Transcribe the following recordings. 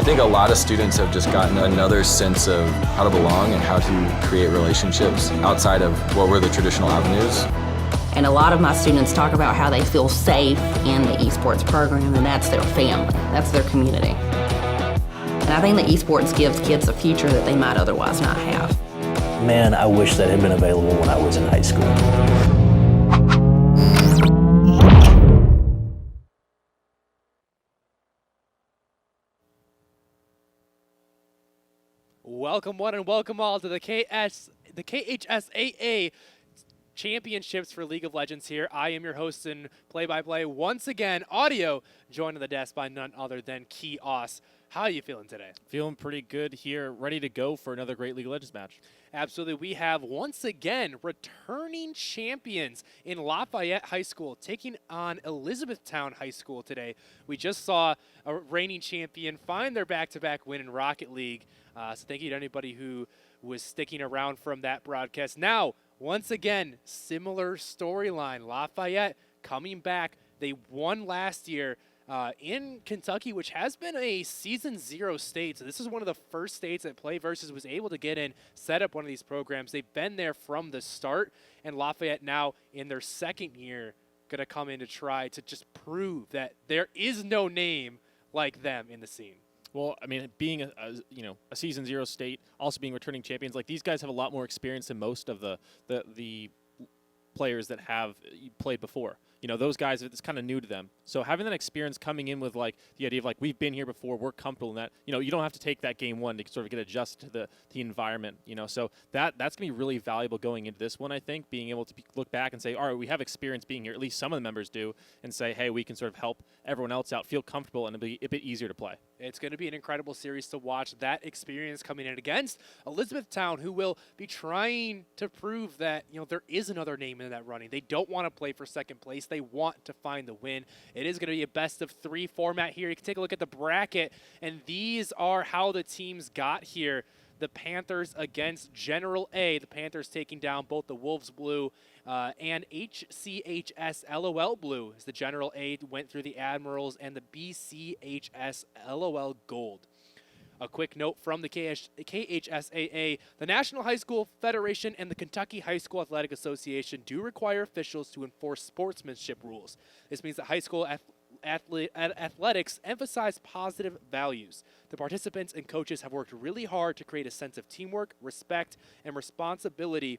think a lot of students have just gotten another sense of how to belong and how to create relationships outside of what were the traditional avenues. And a lot of my students talk about how they feel safe in the esports program, and that's their family, that's their community. And I think that esports gives kids a future that they might otherwise not have. Man, I wish that had been available when I was in high school. Welcome one and welcome all to the KHSAA Championships for League of Legends here. I am your host and play-by-play once again, audio, joined on the desk by none other than Key Oss. How are you feeling today? Feeling pretty good here, ready to go for another great League of Legends match. Absolutely. We have, once again, returning champions in Lafayette High School taking on Elizabethtown High School today. We just saw a reigning champion find their back-to-back win in Rocket League. So thank you to anybody who was sticking around from that broadcast. Now, once again, similar storyline. Lafayette coming back. They won last year in Kentucky, which has been a Season 0 state. So this is one of the first states that PlayVS was able to get in, set up one of these programs. They've been there from the start, and Lafayette now in their second year going to come in to try to just prove that there is no name like them in the scene. Well, I mean, being a Season 0 state, also being returning champions, like these guys have a lot more experience than most of the players that have played before. You know, those guys, it's kind of new to them. So having that experience coming in with like the idea of like, we've been here before, we're comfortable in that, you know, you don't have to take that game one to sort of get adjusted to the environment, you know. So that's going to be really valuable going into this one, I think, being able to look back and say, all right, we have experience being here, at least some of the members do, and say, hey, we can sort of help everyone else out, feel comfortable, and it'll be a bit easier to play. It's going to be an incredible series to watch. That experience coming in against Elizabethtown, who will be trying to prove that, you know, there is another name in that running. They don't want to play for second place. They want to find the win. It is going to be a best-of-3 format here. You can take a look at the bracket, and these are how the teams got here. The Panthers against General A. The Panthers taking down both the Wolves Blue and HCHS LOL Blue, as the General A went through the Admirals, and the BCHS LOL Gold. A quick note from the KHSAA, the National High School Federation and the Kentucky High School Athletic Association do require officials to enforce sportsmanship rules. This means that high school athletics emphasize positive values. The participants and coaches have worked really hard to create a sense of teamwork, respect, and responsibility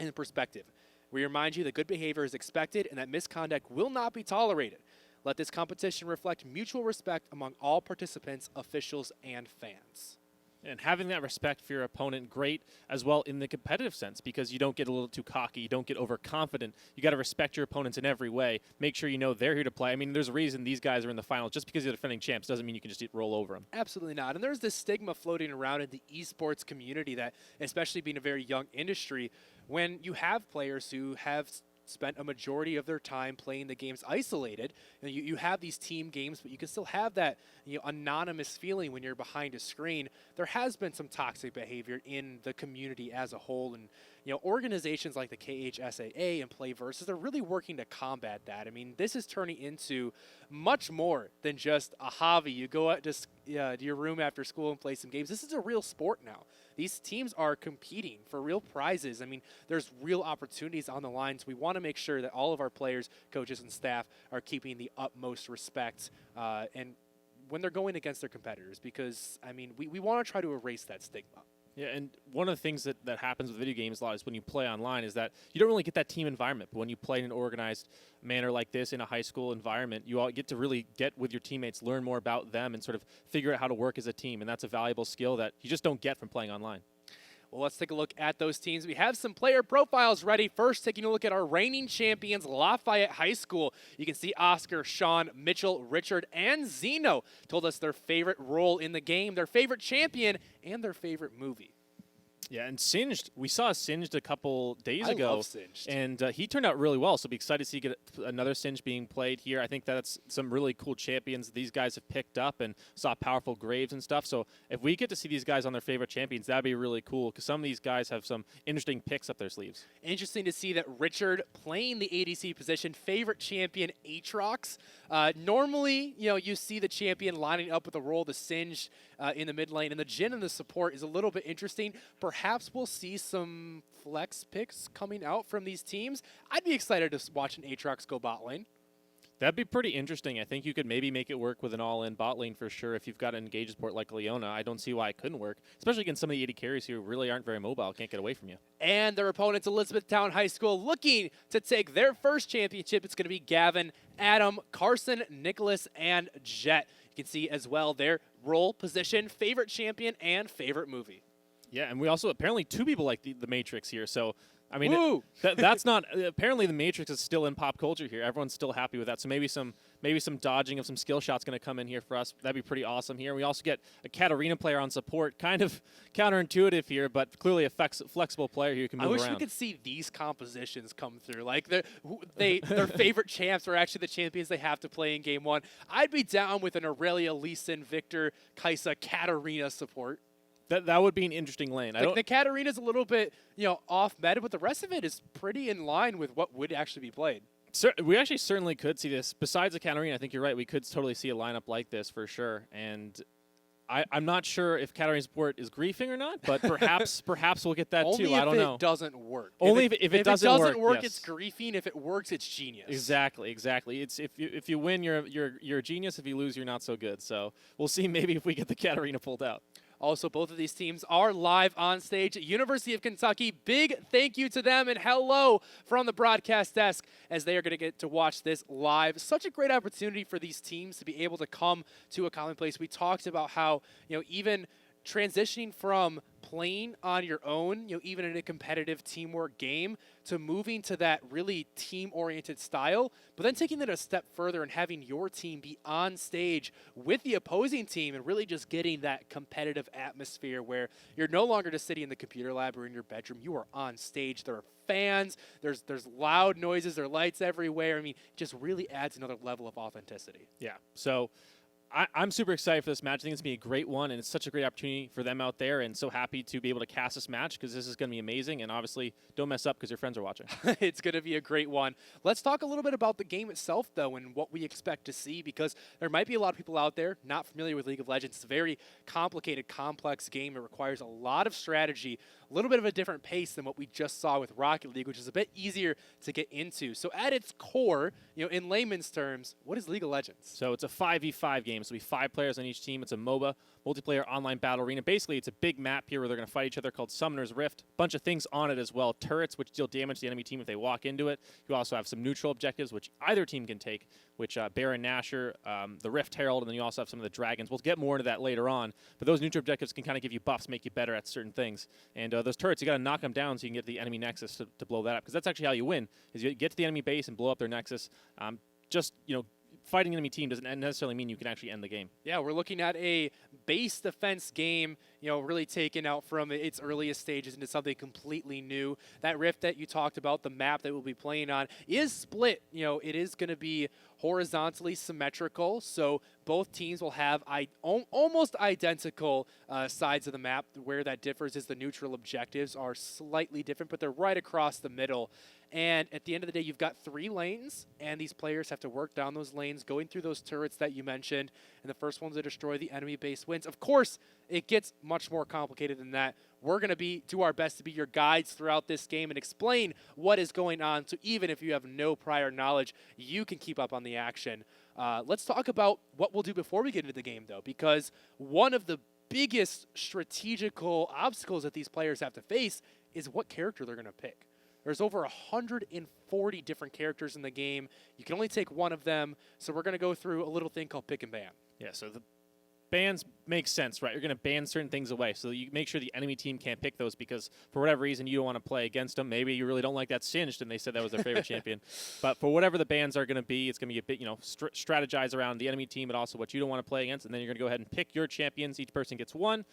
and perspective. We remind you that good behavior is expected and that misconduct will not be tolerated. Let this competition reflect mutual respect among all participants, officials, and fans. And having that respect for your opponent, great as well in the competitive sense, because you don't get a little too cocky, you don't get overconfident. You got to respect your opponents in every way. Make sure you know they're here to play. I mean, there's a reason these guys are in the finals. Just because they're defending champs doesn't mean you can just roll over them. Absolutely not. And there's this stigma floating around in the esports community that, especially being a very young industry, when you have players who have spent a majority of their time playing the games isolated. You have these team games, but you can still have that anonymous feeling when you're behind a screen. There has been some toxic behavior in the community as a whole, and organizations like the KHSAA and PlayVS, they're really working to combat that. I mean, this is turning into much more than just a hobby. You go out to your room after school and play some games. This is a real sport now. These teams are competing for real prizes. I mean, there's real opportunities on the line, so we want to make sure that all of our players, coaches, and staff are keeping the utmost respect and when they're going against their competitors, because, I mean, we want to try to erase that stigma. Yeah, and one of the things that happens with video games a lot is when you play online is that you don't really get that team environment. But when you play in an organized manner like this in a high school environment, you all get to really get with your teammates, learn more about them, and sort of figure out how to work as a team. And that's a valuable skill that you just don't get from playing online. Well, let's take a look at those teams. We have some player profiles ready. First, taking a look at our reigning champions, Lafayette High School. You can see Oscar, Sean, Mitchell, Richard, and Zeno told us their favorite role in the game, their favorite champion, and their favorite movie. Yeah, and Singed, we saw Singed a couple days ago. I love Singed. And he turned out really well, so be excited to see another Singed being played here. I think that's some really cool champions these guys have picked up, and saw powerful Graves and stuff. So if we get to see these guys on their favorite champions, that'd be really cool, because some of these guys have some interesting picks up their sleeves. Interesting to see that Richard playing the ADC position, favorite champion Aatrox. Normally, you see the champion lining up with the role of the Singed in the mid lane, and the Jhin and the support is a little bit interesting. Perhaps we'll see some flex picks coming out from these teams. I'd be excited to watch an Aatrox go bot lane. That'd be pretty interesting. I think you could maybe make it work with an all-in bot lane for sure if you've got an engaged support like Leona. I don't see why it couldn't work, especially against some of the AD carries who really aren't very mobile, can't get away from you. And their opponents, Elizabethtown High School, looking to take their first championship. It's going to be Gavin, Adam, Carson, Nicholas, and Jet. You can see as well their role, position, favorite champion, and favorite movie. Yeah, and we also apparently 2 people like the Matrix here. So, I mean, that's not apparently the Matrix is still in pop culture here. Everyone's still happy with that. So maybe some dodging of some skill shots going to come in here for us. That'd be pretty awesome here. We also get a Katarina player on support, kind of counterintuitive here, but clearly a flexible player who can move around. I wish we could see these compositions come through. Like their favorite champs are actually the champions they have to play in game 1. I'd be down with an Aurelia, Lee Sin, Victor, Kaisa, Katarina support. That would be an interesting lane. The Katarina's a little bit, off meta, but the rest of it is pretty in line with what would actually be played. We actually certainly could see this. Besides the Katarina, I think you're right. We could totally see a lineup like this for sure. And I'm not sure if Katarina's support is griefing or not, but perhaps we'll get that too. I don't know. Only if it doesn't work. Only if it doesn't work, it's griefing. If it works, it's genius. Exactly. It's if you win, you're a genius. If you lose, you're not so good. So we'll see maybe if we get the Katarina pulled out. Also, both of these teams are live on stage at University of Kentucky. Big thank you to them, and hello from the broadcast desk as they are going to get to watch this live. Such a great opportunity for these teams to be able to come to a common place. We talked about how, even transitioning from playing on your own, even in a competitive teamwork game, to moving to that really team-oriented style, but then taking it a step further and having your team be on stage with the opposing team and really just getting that competitive atmosphere where you're no longer just sitting in the computer lab or in your bedroom. You are on stage. There are fans. There's loud noises. There are lights everywhere. I mean, it just really adds another level of authenticity. Yeah. So I'm super excited for this match. I think it's going to be a great one, and it's such a great opportunity for them out there, and so happy to be able to cast this match because this is going to be amazing, and obviously don't mess up because your friends are watching. It's going to be a great one. Let's talk a little bit about the game itself, though, and what we expect to see, because there might be a lot of people out there not familiar with League of Legends. It's a very complicated, complex game. It requires a lot of strategy, a little bit of a different pace than what we just saw with Rocket League, which is a bit easier to get into. So at its core, in layman's terms, what is League of Legends? So it's a 5v5 game. So it'll be 5 players on each team. It's a MOBA, multiplayer online battle arena. Basically, it's a big map here where they're going to fight each other called Summoner's Rift. Bunch of things on it as well. Turrets, which deal damage to the enemy team if they walk into it. You also have some neutral objectives, which either team can take, which Baron Nashor, the Rift Herald, and then you also have some of the dragons. We'll get more into that later on. But those neutral objectives can kind of give you buffs, make you better at certain things. And those turrets, you got to knock them down so you can get the enemy nexus to blow that up. Because that's actually how you win, is you get to the enemy base and blow up their nexus. Fighting an enemy team doesn't necessarily mean you can actually end the game. Yeah, we're looking at a base defense game, really taken out from its earliest stages into something completely new. That rift that you talked about, the map that we'll be playing on, is split. It is going to be horizontally symmetrical, so both teams will have almost identical sides of the map. Where that differs is the neutral objectives are slightly different, but they're right across the middle. And at the end of the day, you've got 3 lanes, and these players have to work down those lanes, going through those turrets that you mentioned, and the first ones to destroy the enemy base wins. Of course, it gets much more complicated than that. We're going to do our best to be your guides throughout this game and explain what is going on, so even if you have no prior knowledge, you can keep up on the action. Let's talk about what we'll do before we get into the game, though, because one of the biggest strategical obstacles that these players have to face is what character they're going to pick. There's over 140 different characters in the game. You can only take one of them, so we're going to go through a little thing called pick and ban. Yeah, so bans make sense, right? You're going to ban certain things away, so you make sure the enemy team can't pick those because for whatever reason you don't want to play against them. Maybe you really don't like that Singed, and they said that was their favorite champion. But for whatever the bans are going to be, it's going to be a bit, strategize around the enemy team, but also what you don't want to play against, and then you're going to go ahead and pick your champions. Each person gets one.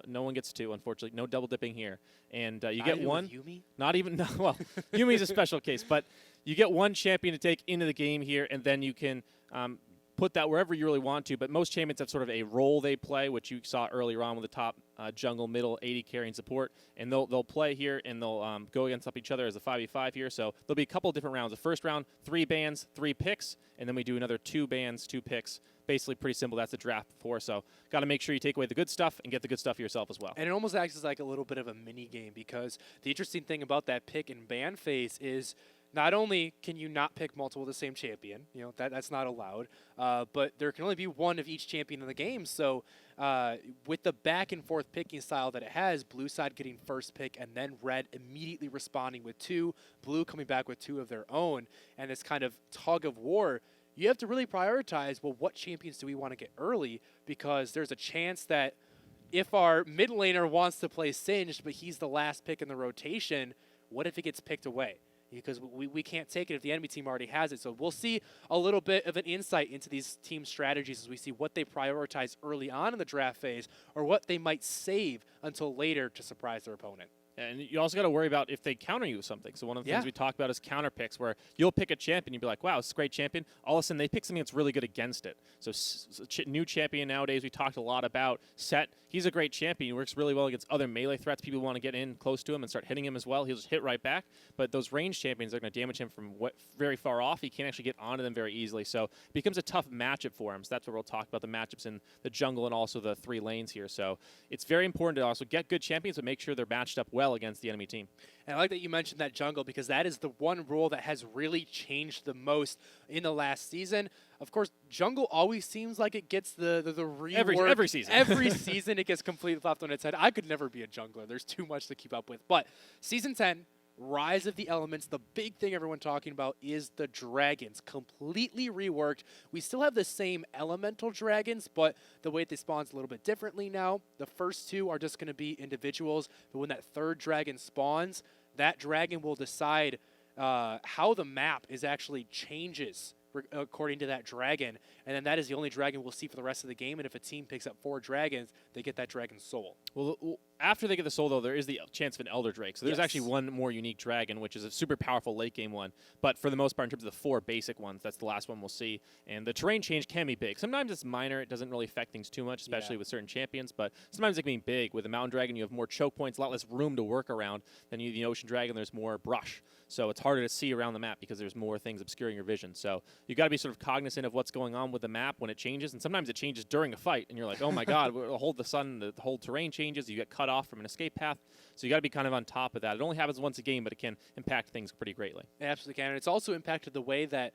No one gets two, unfortunately. No double dipping here, and you get one. Yumi? Not even no. Well, Yumi's a special case, but you get one champion to take into the game here, and then you can. Put that wherever you really want to, but most champions have sort of a role they play, which you saw earlier on with the top jungle, middle, 80 carrying support, and they'll play here and they'll go against each other as a 5v5 here. So there'll be a couple different rounds. The first round, 3 bans, 3 picks, and then we do another 2 bans, 2 picks. Basically pretty simple. That's the draft before. So got to make sure you take away the good stuff and get the good stuff yourself as well. And it almost acts as like a little bit of a mini game because the interesting thing about that pick and ban phase is not only can you not pick multiple of the same champion, that's not allowed, but there can only be one of each champion in the game. So with the back and forth picking style that it has, blue side getting first pick and then red immediately responding with 2, blue coming back with 2 of their own, and this kind of tug of war, you have to really prioritize, well, what champions do we want to get early? Because there's a chance that if our mid laner wants to play Singed, but he's the last pick in the rotation, what if it gets picked away? Because we can't take it if the enemy team already has it. So we'll see a little bit of an insight into these team strategies as we see what they prioritize early on in the draft phase or what they might save until later to surprise their opponent. And you also got to worry about if they counter you with something. So one of the things we talk about is counter picks, where you'll pick a champion, you'll be like, wow, it's a great champion. All of a sudden, they pick something that's really good against it. So new champion nowadays, we talked a lot about Set. He's a great champion. He works really well against other melee threats. People want to get in close to him and start hitting him as well. He'll just hit right back. But those ranged champions are going to damage him from very far off. He can't actually get onto them very easily. So it becomes a tough matchup for him. So that's what we'll talk about, the matchups in the jungle and also the 3 lanes here. So it's very important to also get good champions, but make sure they're matched up well against the enemy team. And I like that you mentioned that jungle because that is the one role that has really changed the most in the last season. Of course, jungle always seems like it gets the rework. Every season. Every season it gets completely left on its head. I could never be a jungler. There's too much to keep up with. But Season 10, Rise of the Elements, the big thing everyone's talking about is the dragons. Completely reworked. We still have the same elemental dragons, but the way they spawn's a little bit differently now. The first 2 are just going to be individuals, but when that 3rd dragon spawns, that dragon will decide how the map is actually changes according to that dragon, and then that is the only dragon we'll see for the rest of the game, and if a team picks up 4 dragons, they get that dragon's soul. Well, after they get the soul, though, there is the chance of an Elder Drake. So there's actually one more unique dragon, which is a super powerful late-game one. But for the most part, in terms of the 4 basic ones, that's the last one we'll see. And the terrain change can be big. Sometimes it's minor. It doesn't really affect things too much, especially with certain champions. But sometimes it can be big. With the Mountain Dragon, you have more choke points, a lot less room to work around. Than the Ocean Dragon, there's more brush. So it's harder to see around the map because there's more things obscuring your vision. So you got to be sort of cognizant of what's going on with the map when it changes. And sometimes it changes during a fight. And you're like, oh, my God, the whole terrain changes. You get cut off from an escape path. So you got to be kind of on top of that. It only happens once a game, but it can impact things pretty greatly. It absolutely can. And it's also impacted the way that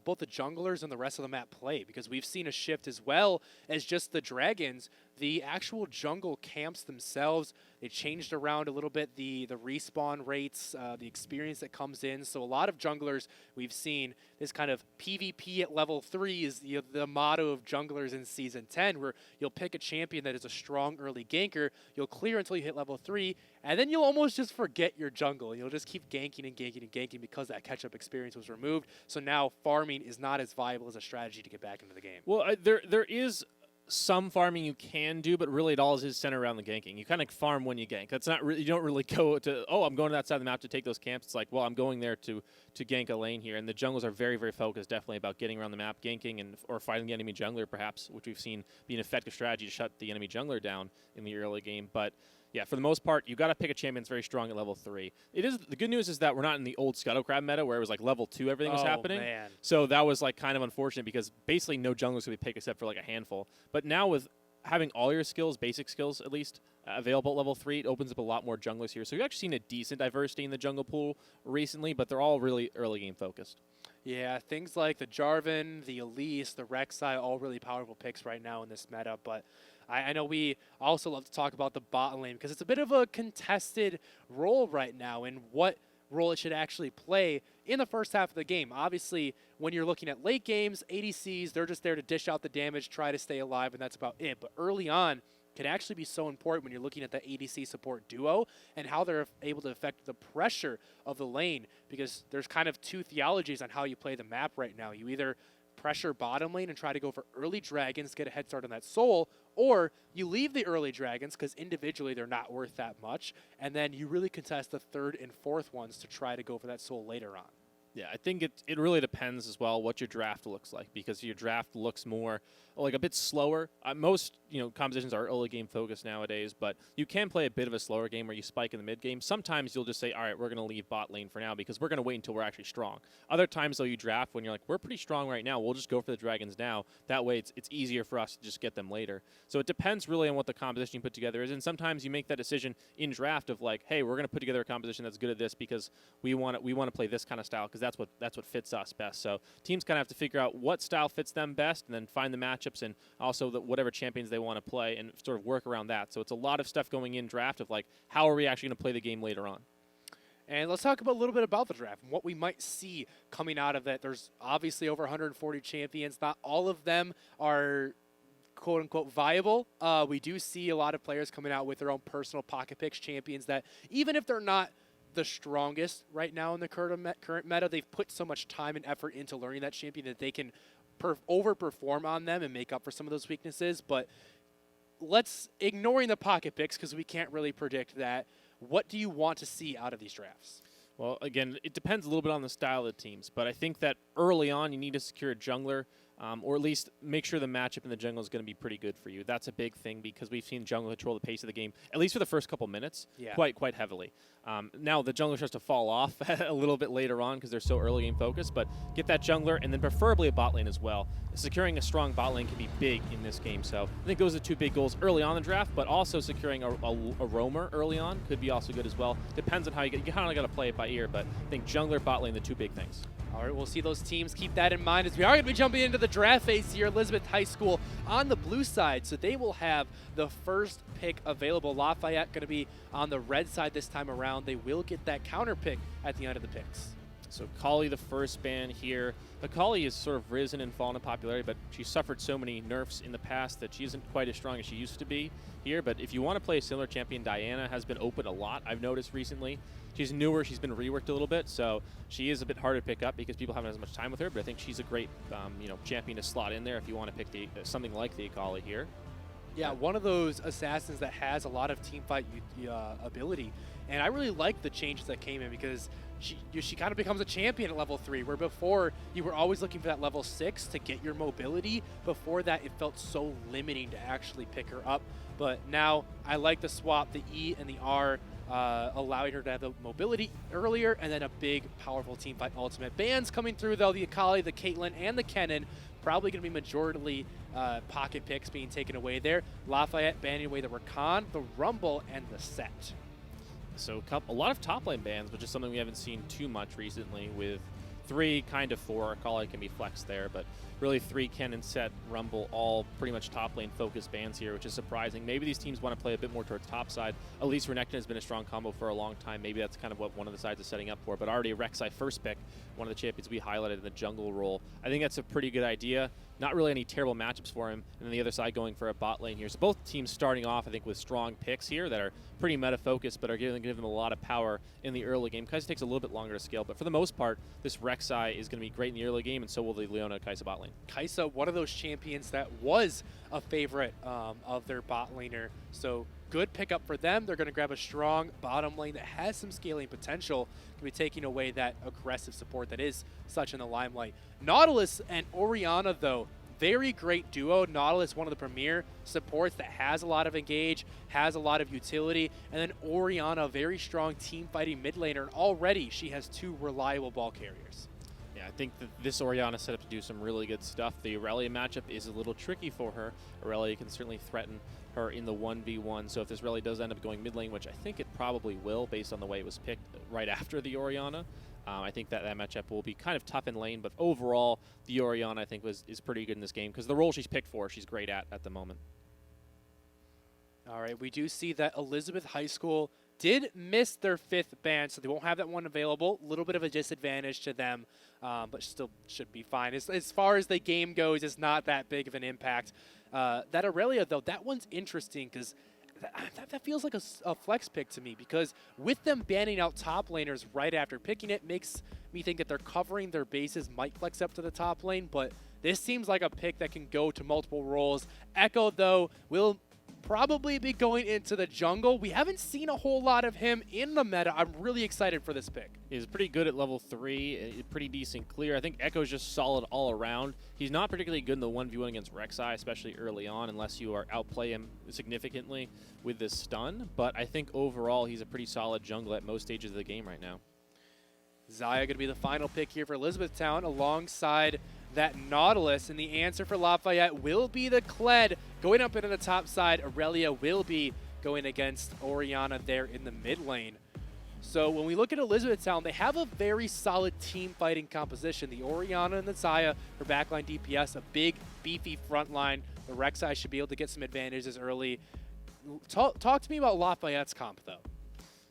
both the junglers and the rest of the map play, because we've seen a shift as well as just the dragons. The actual jungle camps themselves, they changed around a little bit the respawn rates, the experience that comes in. So a lot of junglers we've seen this kind of PvP at level 3 is the motto of junglers in Season 10, where you'll pick a champion that is a strong early ganker, you'll clear until you hit level 3, and then you'll almost just forget your jungle. You'll just keep ganking and ganking and ganking because that catch-up experience was removed. So now farming is not as viable as a strategy to get back into the game. Well, there is some farming you can do, but really it all is centered around the ganking. You kind of farm when you gank. That's not really, you don't really go to, oh, I'm going to that side of the map to take those camps. It's like, well, I'm going there to gank a lane here. And the jungles are very, very focused definitely about getting around the map, ganking, or fighting the enemy jungler perhaps, which we've seen be an effective strategy to shut the enemy jungler down in the early game. But yeah, for the most part, you got to pick a champion that's very strong at level 3. The good news is that we're not in the old Scuttle Crab meta where it was like level 2 everything was happening. Man. So that was like kind of unfortunate because basically no junglers could be picked except for like a handful. But now with having all your skills, basic skills at least, available at level 3, it opens up a lot more junglers here. So we've actually seen a decent diversity in the jungle pool recently, but they're all really early game focused. Yeah, things like the Jarvan, the Elise, the Rek'Sai, all really powerful picks right now in this meta, but I know we also love to talk about the bot lane because it's a bit of a contested role right now, and what role it should actually play in the first half of the game. Obviously, when you're looking at late games, ADCs, they're just there to dish out the damage, try to stay alive, and that's about it. But early on, can actually be so important when you're looking at the ADC support duo and how they're able to affect the pressure of the lane, because there's kind of two theologies on how you play the map right now. You either pressure bottom lane and try to go for early dragons, get a head start on that soul, or you leave the early dragons because individually they're not worth that much, and then you really contest the third and fourth ones to try to go for that soul later on. Yeah, I think it really depends as well what your draft looks like, because your draft looks more like a bit slower. Most compositions are early game focused nowadays, but you can play a bit of a slower game where you spike in the mid game. Sometimes you'll just say, all right, we're going to leave bot lane for now because we're going to wait until we're actually strong. Other times though, you draft when you're like, we're pretty strong right now, we'll just go for the dragons now. That way it's easier for us to just get them later. So it depends really on what the composition you put together is, and sometimes you make that decision in draft of like, hey, we're going to put together a composition that's good at this because we want to play this kind of style because that's what fits us best. So teams kind of have to figure out what style fits them best, and then find the matchups and also whatever champions they want to play and sort of work around that. So it's a lot of stuff going in draft of like, how are we actually going to play the game later on? And let's talk about a little bit about the draft and what we might see coming out of it. There's obviously over 140 champions. Not all of them are quote-unquote viable. We do see a lot of players coming out with their own personal pocket picks champions that, even if they're not the strongest right now in the current meta, they've put so much time and effort into learning that champion that they can overperform on them and make up for some of those weaknesses. But let's ignoring the pocket picks because we can't really predict that. What do you want to see out of these drafts? Well, again, it depends a little bit on the style of the teams, but I think that early on you need to secure a jungler, or at least make sure the matchup in the jungle is going to be pretty good for you. That's a big thing because we've seen jungle control the pace of the game, at least for the first couple minutes, quite heavily. Now the jungler starts to fall off a little bit later on because they're so early game focused, but get that jungler and then preferably a bot lane as well. Securing a strong bot lane can be big in this game, so I think those are two big goals early on in the draft, but also securing a roamer early on could be also good as well. Depends on how you kind of got to play it by ear, but I think jungler, bot lane, the two big things. All right, we'll see those teams. Keep that in mind as we are going to be jumping into the draft phase here. Elizabeth High School on the blue side, so they will have the first pick available. Lafayette going to be on the red side this time around. They will get that counter pick at the end of the picks. So Kali, the first ban here. Kali has sort of risen and fallen in popularity, but she suffered so many nerfs in the past that she isn't quite as strong as she used to be here. But if you want to play a similar champion, Diana has been open a lot, I've noticed recently. She's newer, she's been reworked a little bit, so she is a bit harder to pick up because people haven't as much time with her, but I think she's a great champion to slot in there if you want to pick something like the Akali here. Yeah, one of those assassins that has a lot of teamfight ability, and I really like the changes that came in because she kind of becomes a champion at level 3, where before you were always looking for that level 6 to get your mobility. Before that, it felt so limiting to actually pick her up, but now I like the swap, the E and the R, allowing her to have the mobility earlier, and then a big, powerful teamfight ultimate. Bans coming through, though, the Akali, the Caitlyn, and the Kennen, probably going to be majority pocket picks being taken away there. Lafayette banning away the Rakan, the Rumble, and the Set. So a lot of top lane bans, which is something we haven't seen too much recently, with 3, kind of 4. Akali can be flexed there, but really 3, Kennen, Set, Rumble, all pretty much top lane focused bans here, which is surprising. Maybe these teams want to play a bit more towards top side. At least Renekton has been a strong combo for a long time. Maybe that's kind of what one of the sides is setting up for, but already Rek'Sai first pick, one of the champions we highlighted in the jungle role. I think that's a pretty good idea. Not really any terrible matchups for him, and then the other side going for a bot lane here. So both teams starting off, I think, with strong picks here that are pretty meta-focused, but are giving them a lot of power in the early game. Kai'Sa takes a little bit longer to scale, but for the most part, this Rek'Sai is going to be great in the early game, and so will the Leona Kai'Sa bot lane. Kai'Sa, one of those champions that was a favorite of their bot laner, so good pickup for them. They're going to grab a strong bottom lane that has some scaling potential, can be taking away that aggressive support that is such in the limelight. Nautilus and Orianna, though, very great duo. Nautilus, one of the premier supports that has a lot of engage, has a lot of utility, and then Orianna, very strong team fighting mid laner, and already she has 2 reliable ball carriers. Yeah, I think that this Orianna set up to do some really good stuff. The Aurelia matchup is a little tricky for her. Aurelia can certainly threaten her in the 1v1, so if this really does end up going mid lane, which I think it probably will based on the way it was picked right after the Orianna, I think that matchup will be kind of tough in lane, but overall, the Orianna, I think, is pretty good in this game because the role she's picked for, she's great at the moment. All right, we do see that Elizabeth High School did miss their 5th ban, so they won't have that one available. A little bit of a disadvantage to them, but still should be fine. As far as the game goes, it's not that big of an impact. That Aurelia, though, that one's interesting because that feels like a flex pick to me, because with them banning out top laners right after picking it makes me think that they're covering their bases, might flex up to the top lane, but this seems like a pick that can go to multiple roles. Echo, though, will probably be going into the jungle. We haven't seen a whole lot of him in the meta. I'm really excited for this pick. He's pretty good at level 3, pretty decent clear. I think Echo's just solid all around. He's not particularly good in the 1v1 against Rek'Sai, especially early on, unless you outplay him significantly with this stun. But I think overall he's a pretty solid jungler at most stages of the game right now. Xayah going to be the final pick here for Elizabethtown alongside that Nautilus, and the answer for Lafayette will be the Kled going up into the top side. Aurelia will be going against Orianna there in the mid lane. So when we look at Elizabethtown, they have a very solid team fighting composition. The Orianna and the Xayah for backline DPS, a big, beefy front line. The Rek'Sai should be able to get some advantages early. Talk to me about Lafayette's comp, though.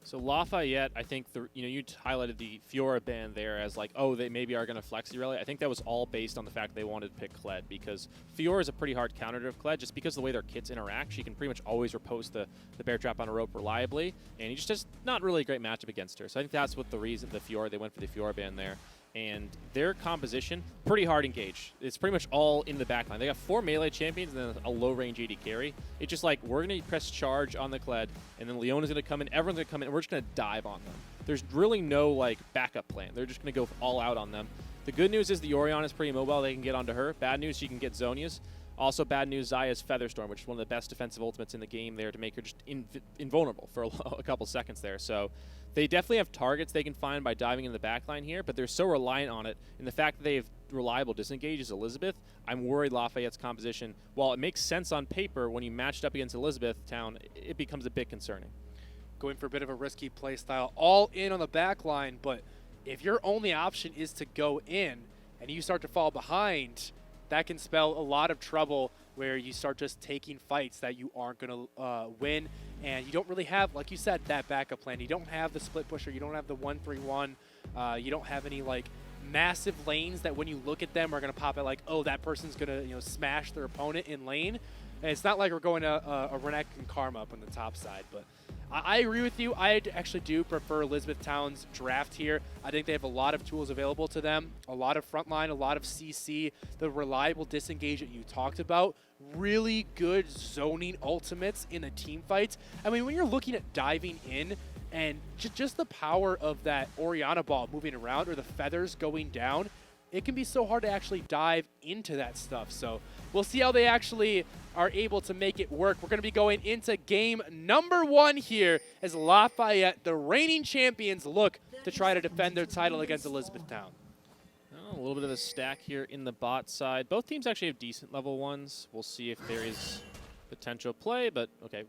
So Lafayette, I think you highlighted the Fiora ban there as like, oh, they maybe are going to flex Aurelia. I think that was all based on the fact they wanted to pick Kled, because Fiora is a pretty hard counter to Kled just because of the way their kits interact. She can pretty much always repose the bear trap on a rope reliably, and he just has not really a great matchup against her. So I think that's what the reason they went for the Fiora ban there. And their composition, pretty hard engage. It's pretty much all in the backline. They got 4 melee champions and then a low-range AD carry. It's just like, we're going to press charge on the Kled, and then Leona's going to come in, everyone's going to come in, and we're just going to dive on them. There's really no like backup plan. They're just going to go all out on them. The good news is the Orianna is pretty mobile. They can get onto her. Bad news, she can get Zhonya's. Also bad news, Xayah's Featherstorm, which is one of the best defensive ultimates in the game there to make her just invulnerable for a couple seconds there. So they definitely have targets they can find by diving in the backline here, but they're so reliant on it. And the fact that they have reliable disengage as Elizabeth, I'm worried Lafayette's composition, while it makes sense on paper, when you matched up against Elizabethtown, it becomes a bit concerning. Going for a bit of a risky play style, all in on the backline, but if your only option is to go in and you start to fall behind, that can spell a lot of trouble where you start just taking fights that you aren't going to win. And you don't really have, like you said, that backup plan. You don't have the split pusher. You don't have the 1-3-1. You don't have any like massive lanes that when you look at them are going to pop out like, oh, that person's going to smash their opponent in lane. And it's not like we're going to a Renekton and Karma up on the top side. But I agree with you. I actually do prefer Elizabethtown's draft here. I think they have a lot of tools available to them, a lot of frontline, a lot of CC, the reliable disengage that you talked about, really good zoning ultimates in the team fights. I mean, when you're looking at diving in and just the power of that Orianna ball moving around or the feathers going down, it can be so hard to actually dive into that stuff. So we'll see how they actually are able to make it work. We're going to be going into game number 1 here as Lafayette, the reigning champions, look to try to defend their title against Elizabethtown. Oh, a little bit of a stack here in the bot side. Both teams actually have decent level 1s. We'll see if there is potential play, but okay.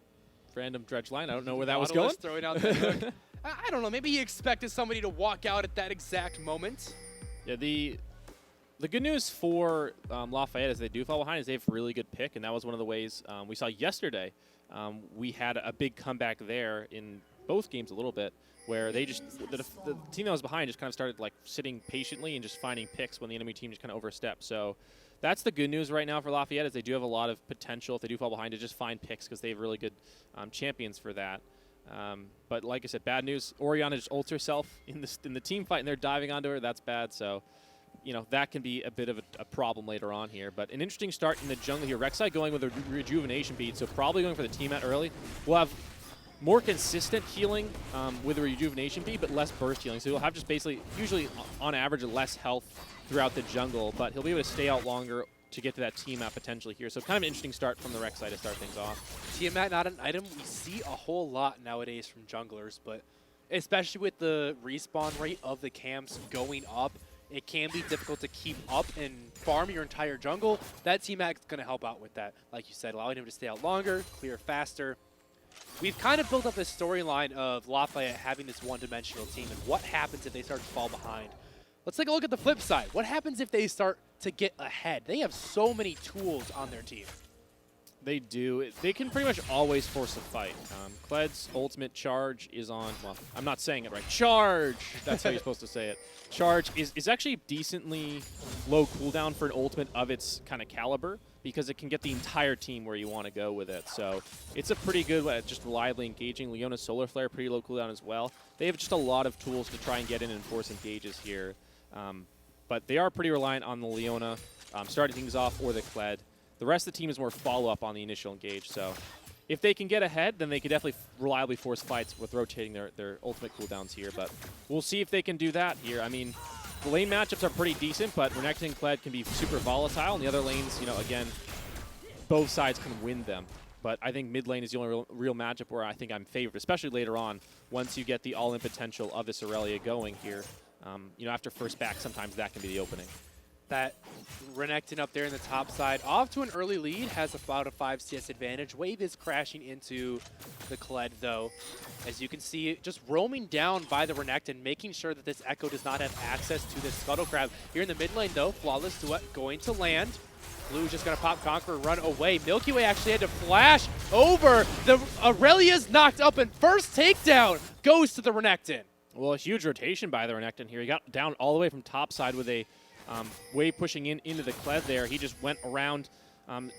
Random dredge line. I don't know where that was going. Throwing out that hook. I don't know. Maybe he expected somebody to walk out at that exact moment. Yeah, the good news for Lafayette as they do fall behind is they have really good pick, and that was one of the ways we saw yesterday. We had a big comeback there in both games a little bit, where they just the team that was behind just kind of started like sitting patiently and just finding picks when the enemy team just kind of overstepped. So that's the good news right now for Lafayette, is they do have a lot of potential if they do fall behind to just find picks, because they have really good champions for that. But like I said, bad news. Orianna just ults herself in the team fight, and they're diving onto her. That's bad. So that can be a bit of a problem later on here. But an interesting start in the jungle here. Rek'Sai going with a rejuvenation bead, so probably going for the team out early. We'll have more consistent healing with a rejuvenation bead, but less burst healing. So he'll have just basically, usually on average, less health throughout the jungle, but he'll be able to stay out longer to get to that team out potentially here. So kind of an interesting start from the Rek'Sai to start things off. Tiamat, not an item we see a whole lot nowadays from junglers, but especially with the respawn rate of the camps going up, it can be difficult to keep up and farm your entire jungle. That Tiamat is going to help out with that. Like you said, allowing him to stay out longer, clear faster. We've kind of built up this storyline of Lafayette having this one-dimensional team, and what happens if they start to fall behind. Let's take a look at the flip side. What happens if they start to get ahead? They have so many tools on their team. They do. They can pretty much always force a fight. Kled's ultimate charge is on, well, I'm not saying it right. Charge! That's how you're supposed to say it. Charge is actually decently low cooldown for an ultimate of its kind of caliber because it can get the entire team where you want to go with it. So it's a pretty good way at just reliably engaging. Leona's Solar Flare, pretty low cooldown as well. They have just a lot of tools to try and get in and force engages here. But they are pretty reliant on the Leona starting things off or the Kled. The rest of the team is more follow-up on the initial engage, so if they can get ahead, then they could definitely reliably force fights with rotating their ultimate cooldowns here, but we'll see if they can do that here. I mean, the lane matchups are pretty decent, but Renekton and Kled can be super volatile, and the other lanes, you know, again, both sides can win them. But I think mid lane is the only real matchup where I think I'm favored, especially later on, once you get the all-in potential of this Aurelia going here. You know, after first back, sometimes that can be the opening. That Renekton up there in the top side, off to an early lead, has about a 5 CS advantage. Wave is crashing into the Kled, though. As you can see, just roaming down by the Renekton, making sure that this Echo does not have access to this Scuttle Crab. Here in the mid lane, though, Flawless Duet going to land. Blue just going to pop Conqueror, run away. Milky Way actually had to flash over. The Aurelia's knocked up, and first takedown goes to the Renekton. Well, a huge rotation by the Renekton here. He got down all the way from top side with a Wave pushing into the Kled there. He just went around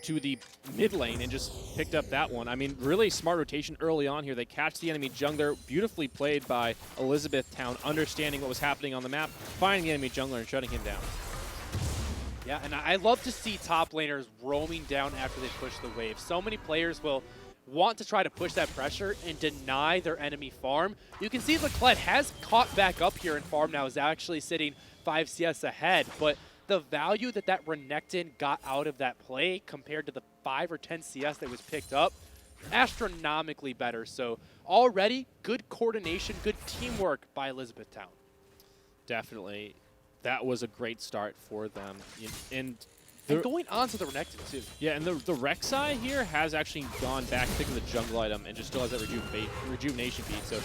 to the mid lane and just picked up that one. I mean, really smart rotation early on here. They catch the enemy jungler, beautifully played by Elizabethtown, understanding what was happening on the map, finding the enemy jungler and shutting him down. Yeah, and I love to see top laners roaming down after they push the wave. So many players will want to try to push that pressure and deny their enemy farm. You can see the Kled has caught back up here in farm now, is actually sitting 5 CS ahead, but the value that Renekton got out of that play compared to the 5 or 10 CS that was picked up, astronomically better. So already good coordination, good teamwork by Elizabethtown. Definitely. That was a great start for them. And going on to the Renekton too. Yeah, and the Rek'Sai here has actually gone back, picking the jungle item, and just still has that rejuvenation bead. So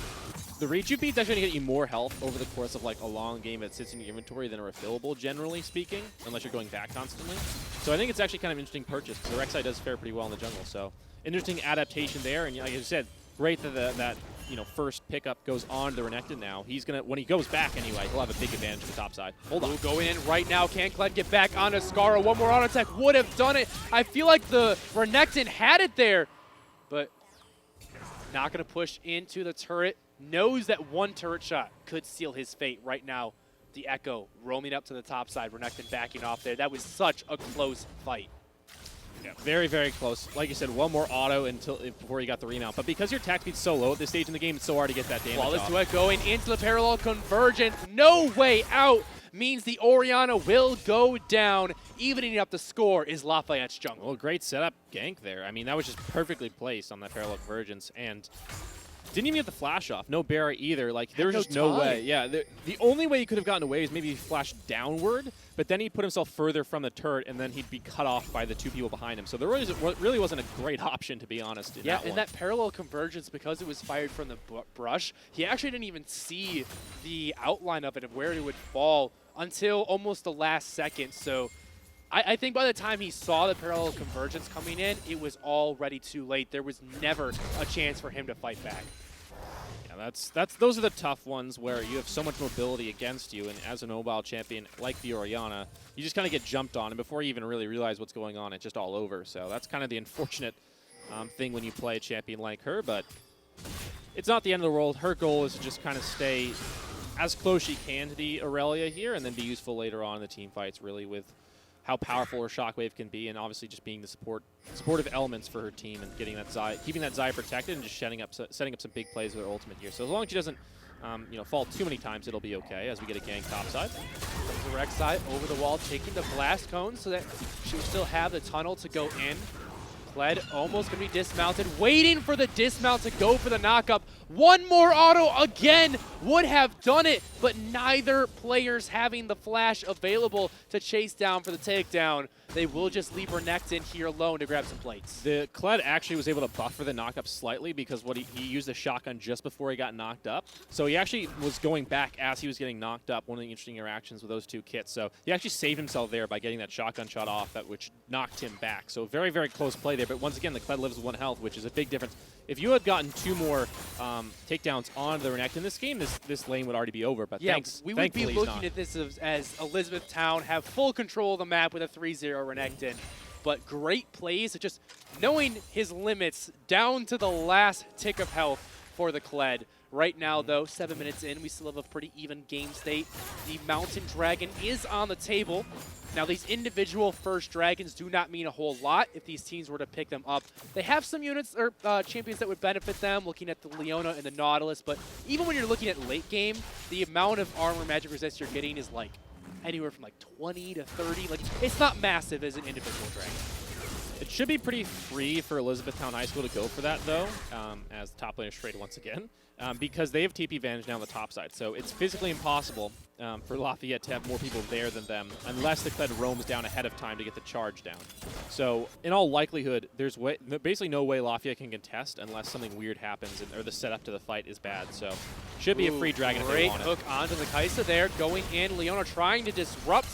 the reju bead's actually going to get you more health over the course of like a long game that sits in your inventory than a refillable, generally speaking, unless you're going back constantly. So I think it's actually kind of an interesting purchase because the Rek'Sai does fare pretty well in the jungle. So interesting adaptation there, and like I said, great that that first pickup goes on to the Renekton now. He's gonna, when he goes back anyway, he'll have a big advantage to the top side. Hold on. Going in right now. Can Kled get back onto Scarra? One more auto attack would have done it. I feel like the Renekton had it there, but not gonna push into the turret. Knows that one turret shot could seal his fate right now. The Echo roaming up to the top side. Renekton backing off there. That was such a close fight. Yeah, very, very close. Like you said, one more auto before you got the remount. But because your attack speed's so low at this stage in the game, it's so hard to get that damage Flawless off. Duet going into the parallel convergence. No way out means the Orianna will go down. Evening up the score is Lafayette's jungle. Well, great setup gank there. I mean, that was just perfectly placed on that parallel convergence. And didn't even get the flash off. No barrier either. Like, there was just no way. Yeah, the only way he could have gotten away is maybe he flashed downward, but then he put himself further from the turret, and then he'd be cut off by the two people behind him. So there really wasn't a great option, to be honest. Yeah, and that parallel convergence, because it was fired from the brush, he actually didn't even see the outline of it, of where it would fall, until almost the last second. So I think by the time he saw the parallel convergence coming in, it was already too late. There was never a chance for him to fight back. Yeah, those are the tough ones where you have so much mobility against you, and as a mobile champion like the Orianna, you just kind of get jumped on, and before you even really realize what's going on, it's just all over. So that's kind of the unfortunate thing when you play a champion like her, but it's not the end of the world. Her goal is to just kind of stay as close as she can to the Aurelia here, and then be useful later on in the team fights, really, with how powerful her Shockwave can be, and obviously just being the supportive elements for her team and getting that Zai, keeping that Zai protected, and just setting up some big plays with her ultimate here. So as long as she doesn't fall too many times, it'll be okay as we get a gank topside. The Rek'Sai over the wall, taking the blast cone so that she will still have the tunnel to go in. Kled almost going to be dismounted, waiting for the dismount to go for the knockup. One more auto again would have done it, but neither player's having the flash available to chase down for the takedown. They will just leave Renekton here alone to grab some plates. The Kled actually was able to buffer the knockup slightly because he used a shotgun just before he got knocked up. So he actually was going back as he was getting knocked up, one of the interesting interactions with those two kits. So he actually saved himself there by getting that shotgun shot off, which knocked him back. So very, very close play there. but once again, the Kled lives with 1 health, which is a big difference. If you had gotten 2 more takedowns on the Renekton in this game, this lane would already be over, but yeah, we would be thankfully looking at this as Elizabethtown have full control of the map with a 3-0 Renekton. But great plays, just knowing his limits down to the last tick of health for the Kled. Right now, though, 7 minutes in, we still have a pretty even game state. The Mountain Dragon is on the table. Now, these individual first dragons do not mean a whole lot if these teams were to pick them up. They have some units or champions that would benefit them, looking at the Leona and the Nautilus. But even when you're looking at late game, the amount of armor magic resist you're getting is like anywhere from like 20 to 30. Like, it's not massive as an individual dragon. It should be pretty free for Elizabethtown High School to go for that, though, as the top laner trade once again, because they have TP advantage now on the top side. So it's physically impossible for Lafayette to have more people there than them, unless the Kled roams down ahead of time to get the charge down. So in all likelihood, there's basically no way Lafayette can contest unless something weird happens or the setup to the fight is bad. So should be a free dragon if they want it. Great hook onto the Kaisa there, going in. Leona trying to disrupt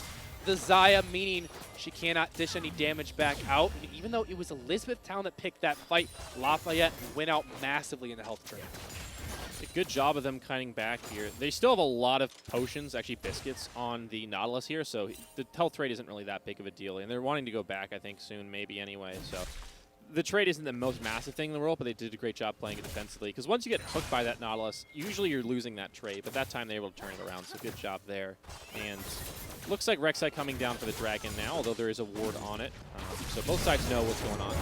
the Xayah, meaning she cannot dish any damage back out. And even though it was Elizabethtown that picked that fight, Lafayette went out massively in the health trade. A good job of them cutting back here. They still have a lot of potions, actually biscuits, on the Nautilus here, so the health trade isn't really that big of a deal. And they're wanting to go back, I think, soon, maybe anyway. So the trade isn't the most massive thing in the world, but they did a great job playing it defensively. Because once you get hooked by that Nautilus, usually you're losing that trade, but that time they're able to turn it around, so good job there. And looks like Rek'Sai coming down for the Dragon now, although there is a ward on it. So both sides know what's going on.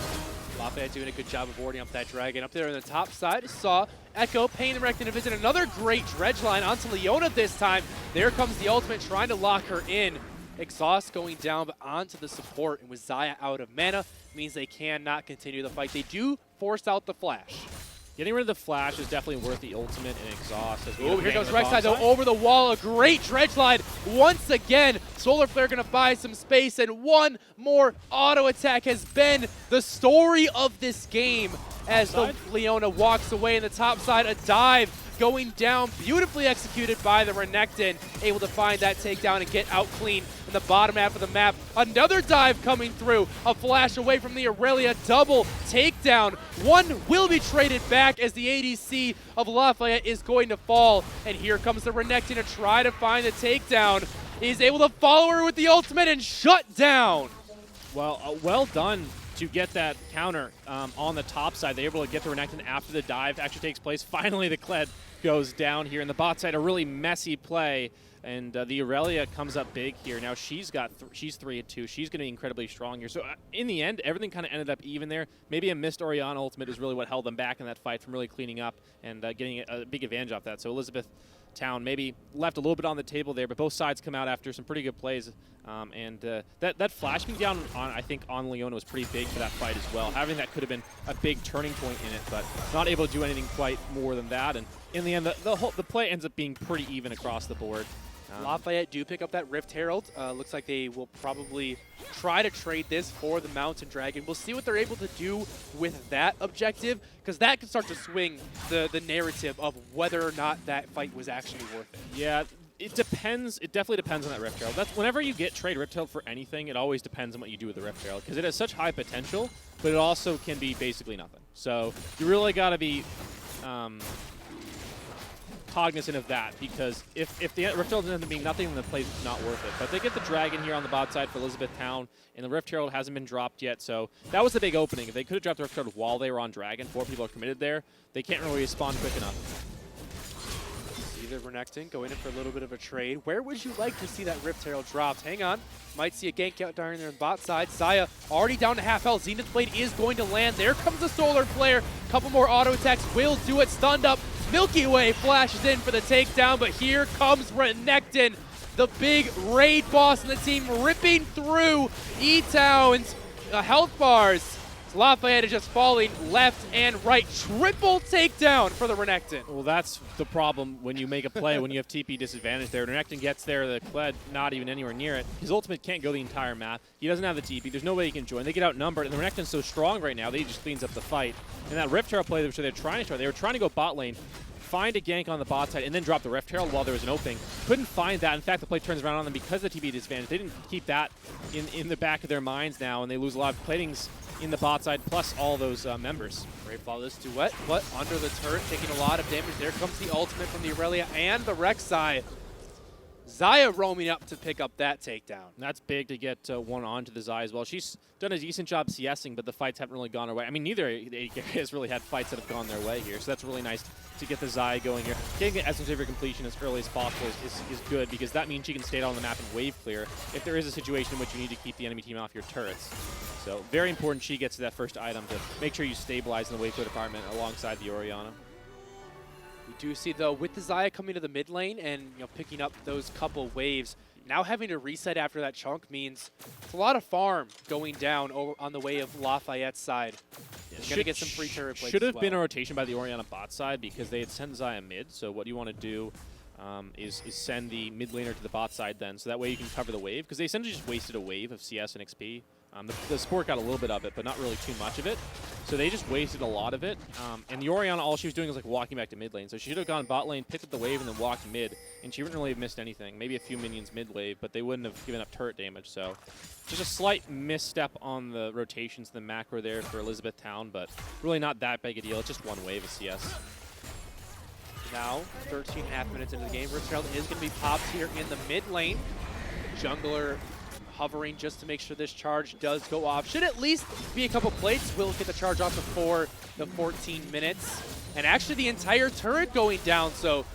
Lafayette doing a good job of warding up that Dragon. Up there on the top side, saw Echo paying the Renekton a visit. Another great dredge line onto Leona this time. There comes the ultimate, trying to lock her in. Exhaust going down, but onto the support. And with Xayah out of mana, means they cannot continue the fight. They do force out the flash. Getting rid of the flash is definitely worth the ultimate and exhaust. Oh, here goes Rek'Sai though, over the wall. A great dredge line once again. Solar Flare gonna buy some space, and one more auto attack has been the story of this game as the Leona walks away in the top side. A dive going down, beautifully executed by the Renekton, able to find that takedown and get out clean in the bottom half of the map. Another dive coming through, a flash away from the Aurelia, double takedown. One will be traded back as the ADC of Lafayette is going to fall, and here comes the Renekton to try to find the takedown. He's able to follow her with the ultimate and shut down. Well, well done to get that counter on the top side. They're able to get the Renekton after the dive actually takes place. Finally, the Kled goes down here in the bot side. A really messy play, and the Aurelia comes up big here. Now she's 3-2. She's going to be incredibly strong here. So in the end, everything kind of ended up even there. Maybe a missed Orianna ultimate is really what held them back in that fight from really cleaning up and getting a big advantage off that. So Elizabethtown maybe left a little bit on the table there, but both sides come out after some pretty good plays. That flash being down I think on Leona was pretty big for that fight as well. Having that could have been a big turning point in it, but not able to do anything quite more than that. And in the end, the play ends up being pretty even across the board. Lafayette do pick up that Rift Herald. Looks like they will probably try to trade this for the Mountain Dragon. We'll see what they're able to do with that objective, because that can start to swing the narrative of whether or not that fight was actually worth it. Yeah, it depends. It definitely depends on that Rift Herald. That's whenever you get trade Rift Herald for anything, it always depends on what you do with the Rift Herald, because it has such high potential, but it also can be basically nothing. So you really got to be cognizant of that, because if the Rift Herald ends up being nothing, then the play's not worth it. But they get the Dragon here on the bot side for Elizabethtown, and the Rift Herald hasn't been dropped yet, so that was the big opening. If they could have dropped the Rift Herald while they were on Dragon, 4 people are committed there, they can't really respond quick enough. Either Renekton going in for a little bit of a trade. Where would you like to see that Rift Herald dropped? Hang on. Might see a gank out down there on the bot side. Xayah already down to half health. Zenith Blade is going to land. There comes the Solar Flare. Couple more auto attacks will do it. Stunned up. Milky Way flashes in for the takedown, but here comes Renekton, the big raid boss in the team, ripping through E-Town's health bars. Lafayette is just falling left and right. Triple takedown for the Renekton. Well, that's the problem when you make a play, when you have TP disadvantage there. Renekton gets there, the Kled not even anywhere near it. His ultimate can't go the entire map. He doesn't have the TP. There's no way he can join. They get outnumbered, and the Renekton's so strong right now that he just cleans up the fight. And that Rift Herald play, which they're trying to start, they were trying to go bot lane, find a gank on the bot side, and then drop the Rift Herald while there was an opening. Couldn't find that. In fact, the play turns around on them because of the TP disadvantage. They didn't keep that in the back of their minds now, and they lose a lot of platings in the bot side, plus all those members. Great follow this duet, but under the turret, taking a lot of damage. There comes the ultimate from the Aurelia and the Rek'Sai. Zaya roaming up to pick up that takedown. And that's big to get one onto the Zai as well. She's done a decent job CSing, but the fights haven't really gone her way. I mean, neither has really had fights that have gone their way here, so that's really nice to get the Zai going here. Getting the Essence Saver completion as early as possible is good, because that means she can stay on the map and wave clear if there is a situation in which you need to keep the enemy team off your turrets. So very important she gets to that first item to make sure you stabilize in the wave clear department alongside the Orianna. We do see, though, with the Zaya coming to the mid lane and picking up those couple waves, now having to reset after that chunk means it's a lot of farm going down over on the way of Lafayette's side. You're going to get some free turret plays. Should have been a rotation by the Orianna bot side, because they had sent Zaya mid. So what you want to do is send the mid laner to the bot side then, so that way you can cover the wave, because they essentially just wasted a wave of CS and XP. The support got a little bit of it, but not really too much of it. So they just wasted a lot of it. And the Orianna, all she was doing was like walking back to mid lane. So she should have gone bot lane, picked up the wave, and then walked mid. And she wouldn't really have missed anything. Maybe a few minions mid wave, but they wouldn't have given up turret damage. So just a slight misstep on the rotations, the macro there for Elizabethtown, but really not that big a deal. It's just one wave of CS. Now, 13.5 minutes into the game, Riftherald is going to be popped here in the mid lane. Jungler hovering just to make sure this charge does go off. Should at least be a couple plates. Will get the charge off before the 14 minutes. And actually the entire turret going down, so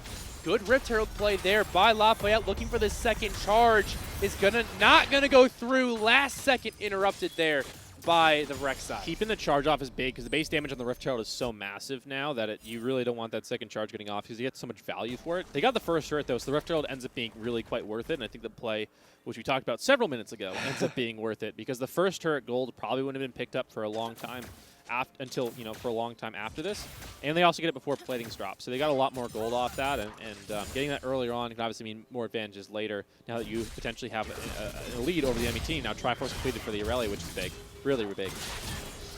good Rift Herald play there by Lafayette, looking for the second charge. Is not gonna go through. Last second interrupted there by the Rek'Sai. Keeping the charge off is big, because the base damage on the Rift Herald is so massive now that you really don't want that second charge getting off, because you get so much value for it. They got the first turret though, so the Rift Herald ends up being really quite worth it, and I think the play, which we talked about several minutes ago, ends up being worth it, because the first turret gold probably wouldn't have been picked up for a long time. For a long time after this, and they also get it before platings drop, so they got a lot more gold off that, and getting that earlier on can obviously mean more advantages later, now that you potentially have a lead over the enemy team. Now Triforce completed for the Aurelia, which is big, really big.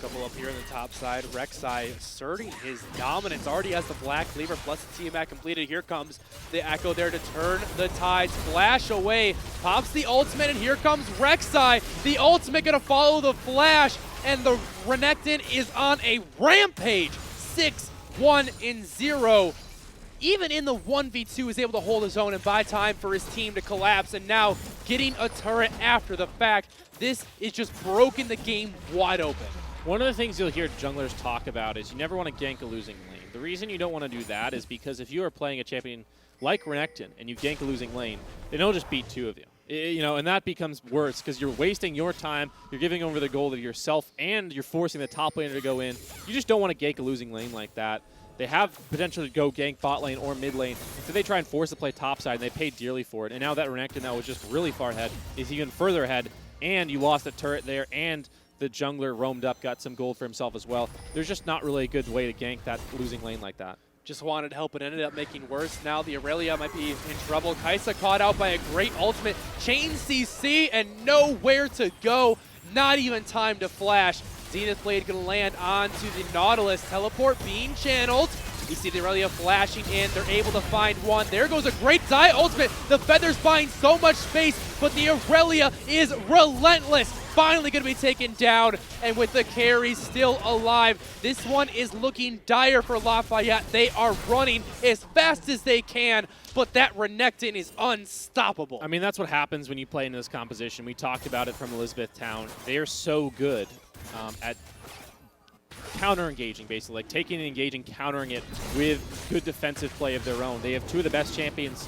Couple up here on the top side. Rek'Sai asserting his dominance. Already has the Black Cleaver plus the Tiamat completed. Here comes the Echo there to turn the tides. Flash away. Pops the ultimate, and here comes Rek'Sai. The ultimate going to follow the flash, and the Renekton is on a rampage. 6-1-0. Even in the 1v2 is able to hold his own and buy time for his team to collapse, and now getting a turret after the fact. This is just broken the game wide open. One of the things you'll hear junglers talk about is you never want to gank a losing lane. The reason you don't want to do that is because if you are playing a champion like Renekton and you gank a losing lane, then they'll just beat two of you. And that becomes worse, because you're wasting your time, you're giving over the goal to yourself, and you're forcing the top laner to go in. You just don't want to gank a losing lane like that. They have potential to go gank bot lane or mid lane, so they try and force the play top side, and they pay dearly for it. And now that Renekton that was just really far ahead is even further ahead, and you lost a turret there, and the jungler roamed up, got some gold for himself as well. There's just not really a good way to gank that losing lane like that. Just wanted help and ended up making worse. Now the Aurelia might be in trouble. Kaisa caught out by a great ultimate. Chain CC and nowhere to go. Not even time to flash. Zenith Blade going to land onto the Nautilus. Teleport being channeled. You see the Aurelia flashing in. They're able to find one. There goes a great Zaya ultimate. The Feathers buying so much space, but the Aurelia is relentless. Finally going to be taken down, and with the carry still alive, this one is looking dire for Lafayette. They are running as fast as they can, but that Renekton is unstoppable. I mean, that's what happens when you play in this composition. We talked about it from Elizabethtown. They are so good at counter-engaging, basically, like taking and engaging, countering it with good defensive play of their own. They have two of the best champions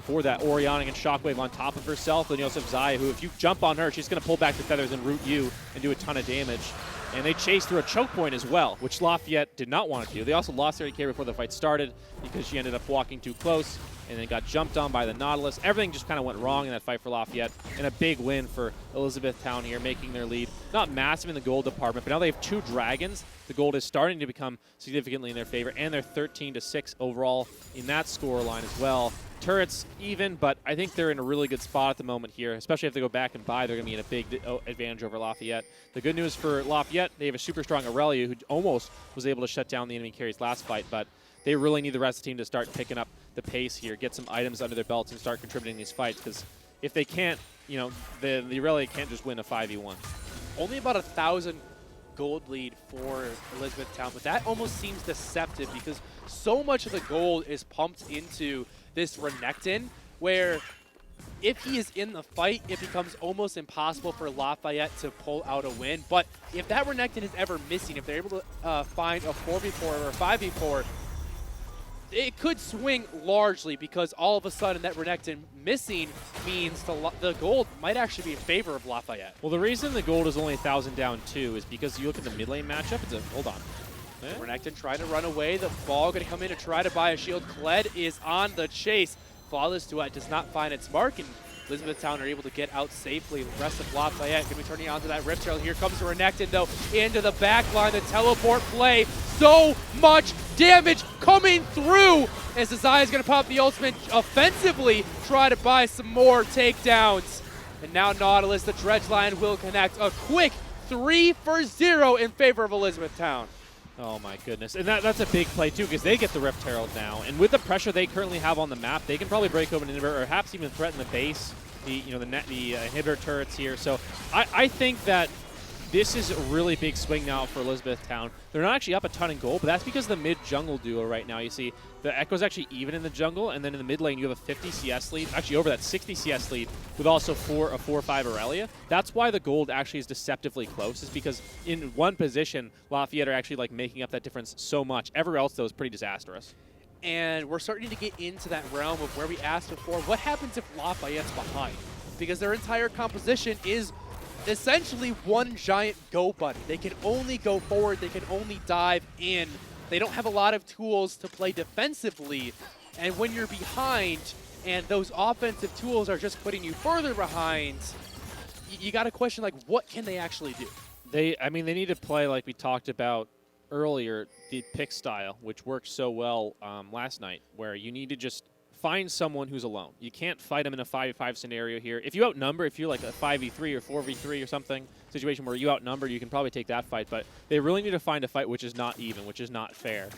for that, Orianna and Shockwave on top of herself. Then you also have Zaya, who if you jump on her, she's going to pull back the feathers and root you and do a ton of damage. And they chased through a choke point as well, which Lafayette did not want to do. They also lost their DK before the fight started because she ended up walking too close and then got jumped on by the Nautilus. Everything just kind of went wrong in that fight for Lafayette, and a big win for Elizabethtown here, making their lead not massive in the gold department, but now they have two dragons. The gold is starting to become significantly in their favor, and they're 13-6 overall in that score line as well. Turrets even, but I think they're in a really good spot at the moment here, especially if they go back and buy. They're going to be in a big advantage over Lafayette. The good news for Lafayette, they have a super strong Aurelia who almost was able to shut down the enemy carry's last fight, but they really need the rest of the team to start picking up the pace here, get some items under their belts, and start contributing these fights, because if they can't, the Aurelia can't just win a 5v1. Only about 1,000 gold lead for Elizabethtown, but that almost seems deceptive because so much of the gold is pumped into this Renekton, where if he is in the fight, it becomes almost impossible for Lafayette to pull out a win. But if that Renekton is ever missing, if they're able to find a 4v4 or a 5v4, it could swing largely because all of a sudden that Renekton missing means the gold might actually be in favor of Lafayette. Well, the reason the gold is only 1,000 down too is because you look at the mid lane matchup. Hold on. Renekton trying to run away. The ball going to come in to try to buy a shield. Kled is on the chase. Flawless Duet does not find its mark, and Elizabethtown are able to get out safely. The rest of Lafayette going to be turning onto that Rift Trail. Here comes the Renekton, though, into the back line. The teleport play. So much damage coming through as Zaya is going to pop the ultimate offensively, try to buy some more takedowns. And now Nautilus, the Dredge Line, will connect. A quick 3-for-0 in favor of Elizabethtown. Oh my goodness, and that's a big play too because they get the Rift Herald now, and with the pressure they currently have on the map, they can probably break open an inhibitor or perhaps even threaten the base, the inhibitor turrets here. So I think that this is a really big swing now for Elizabethtown. They're not actually up a ton in gold, but that's because the mid-jungle duo right now, you see, the Echo's actually even in the jungle, and then in the mid lane you have a 50 CS lead, actually over that 60 CS lead, with also a 4-5 Aurelia. That's why the gold actually is deceptively close, is because in one position, Lafayette are actually like making up that difference so much. Everywhere else, though, is pretty disastrous. And we're starting to get into that realm of where we asked before, what happens if Lafayette's behind? Because their entire composition is essentially one giant go button. They can only go forward, they can only dive in. They don't have a lot of tools to play defensively. And when you're behind and those offensive tools are just putting you further behind, you got to question, like, what can they actually do? They need to play like we talked about earlier, the pick style, which worked so well last night, where you need to just find someone who's alone. You can't fight them in a 5v5 scenario here. If you outnumber, if you're like a 5v3 or 4v3 or something, situation where you outnumber, you can probably take that fight, but they really need to find a fight which is not even, which is not fair,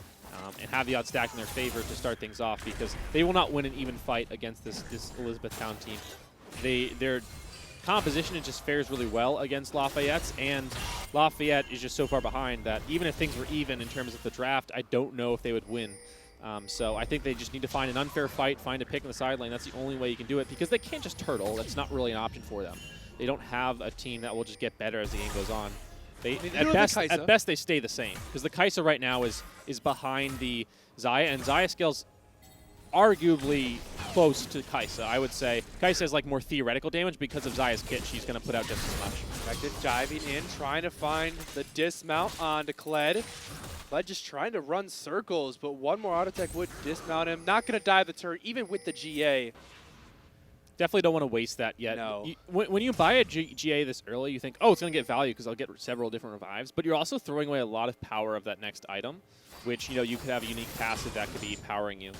and have the odds stacked in their favor to start things off, because they will not win an even fight against this Elizabethtown team. Their composition just fares really well against Lafayette's, and Lafayette is just so far behind that even if things were even in terms of the draft, I don't know if they would win. So I think they just need to find an unfair fight, find a pick in the side lane. That's the only way you can do it, because they can't just turtle. That's not really an option for them. They don't have a team that will just get better as the game goes on. At best, they stay the same, because the Kai'Sa right now is behind the Zaya, and Zaya scales arguably close to Kai'Sa, I would say. Kai'Sa has like more theoretical damage because of Zaya's kit. She's going to put out just as much. Renekton diving in, trying to find the dismount onto Kled. Kled just trying to run circles, but one more auto tech would dismount him. Not going to dive the turret, even with the GA. Definitely don't want to waste that yet. No. When you buy a GA this early, you think, oh, it's going to get value because I'll get several different revives, but you're also throwing away a lot of power of that next item, which, you could have a unique passive that could be powering you.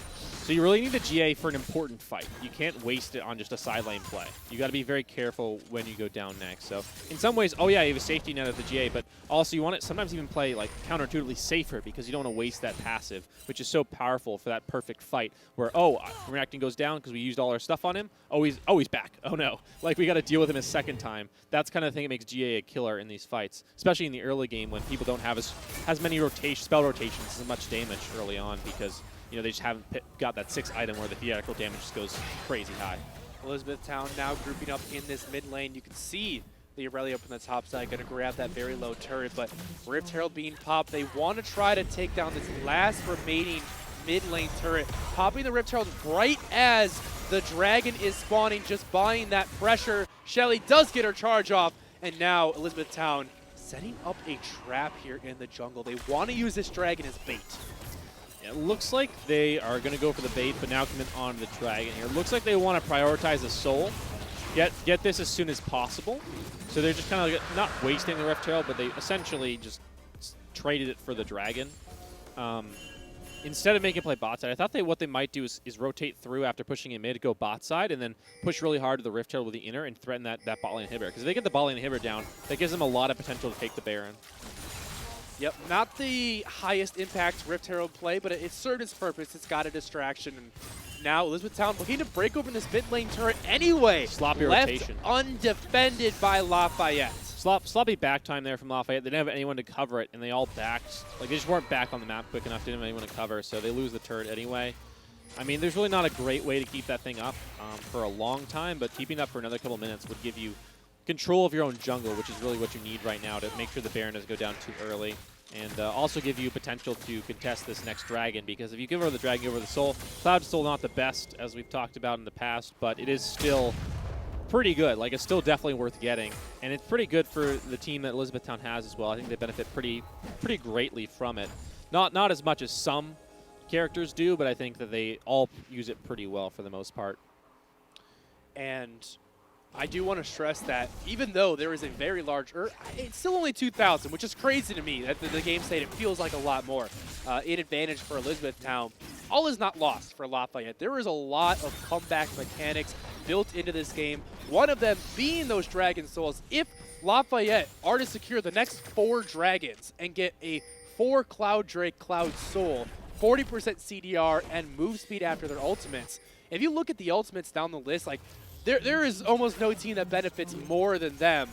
So you really need a GA for an important fight. You can't waste it on just a side lane play. You got to be very careful when you go down next. So in some ways, oh yeah, you have a safety net of the GA, but also you want to sometimes even play like counterintuitively safer, because you don't want to waste that passive, which is so powerful for that perfect fight where, oh, Renekton goes down because we used all our stuff on him. Oh, he's back. Oh no. Like, we got to deal with him a second time. That's kind of the thing that makes GA a killer in these fights, especially in the early game when people don't have as many spell rotations, as much damage early on, because they just haven't got that 6th item where the theoretical damage just goes crazy high. Elizabethtown now grouping up in this mid lane. You can see the Aurelia up on the top side, going to grab that very low turret, but Rift Herald being popped. They want to try to take down this last remaining mid lane turret, popping the Rift Herald right as the dragon is spawning, just buying that pressure. Shelly does get her charge off, and now Elizabethtown setting up a trap here in the jungle. They want to use this dragon as bait. It looks like they are going to go for the bait, but now commit on the dragon here. It looks like they want to prioritize the soul, get this as soon as possible. So they're just kind of not wasting the Rift Herald, but they essentially just traded it for the dragon. Instead of making it play bot side, I thought what they might do is rotate through after pushing in mid, go bot side, and then push really hard to the Rift Herald with the inner and threaten that bot lane inhibitor. Because if they get the bot lane inhibitor down, that gives them a lot of potential to take the Baron. Yep, not the highest impact Rift Herald play, but it served its purpose. It's got a distraction, and now Elizabethtown looking to break open this mid lane turret anyway. Sloppy left rotation. Undefended by Lafayette. Sloppy back time there from Lafayette. They didn't have anyone to cover it, and they all backed. Like, they just weren't back on the map quick enough. Didn't have anyone to cover, so they lose the turret anyway. I mean, there's really not a great way to keep that thing up for a long time, but keeping it up for another couple minutes would give you control of your own jungle, which is really what you need right now to make sure the Baron doesn't go down too early. And also give you potential to contest this next dragon, because if you give over the dragon, give over the soul. Cloud's still not the best, as we've talked about in the past, but it is still pretty good. Like, it's still definitely worth getting, and it's pretty good for the team that Elizabethtown has as well. I think they benefit pretty greatly from it. Not as much as some characters do, but I think that they all use it pretty well for the most part. And I do want to stress that even though there is a very large, it's still only 2,000, which is crazy to me. At the game state, it feels like a lot more. In advantage for Elizabethtown. All is not lost for Lafayette. There is a lot of comeback mechanics built into this game. One of them being those Dragon Souls. If Lafayette are to secure the next 4 Dragons and get a 4 Cloud Drake Cloud Soul, 40% CDR, and move speed after their ultimates. If you look at the ultimates down the list, like, there is almost no team that benefits more than them.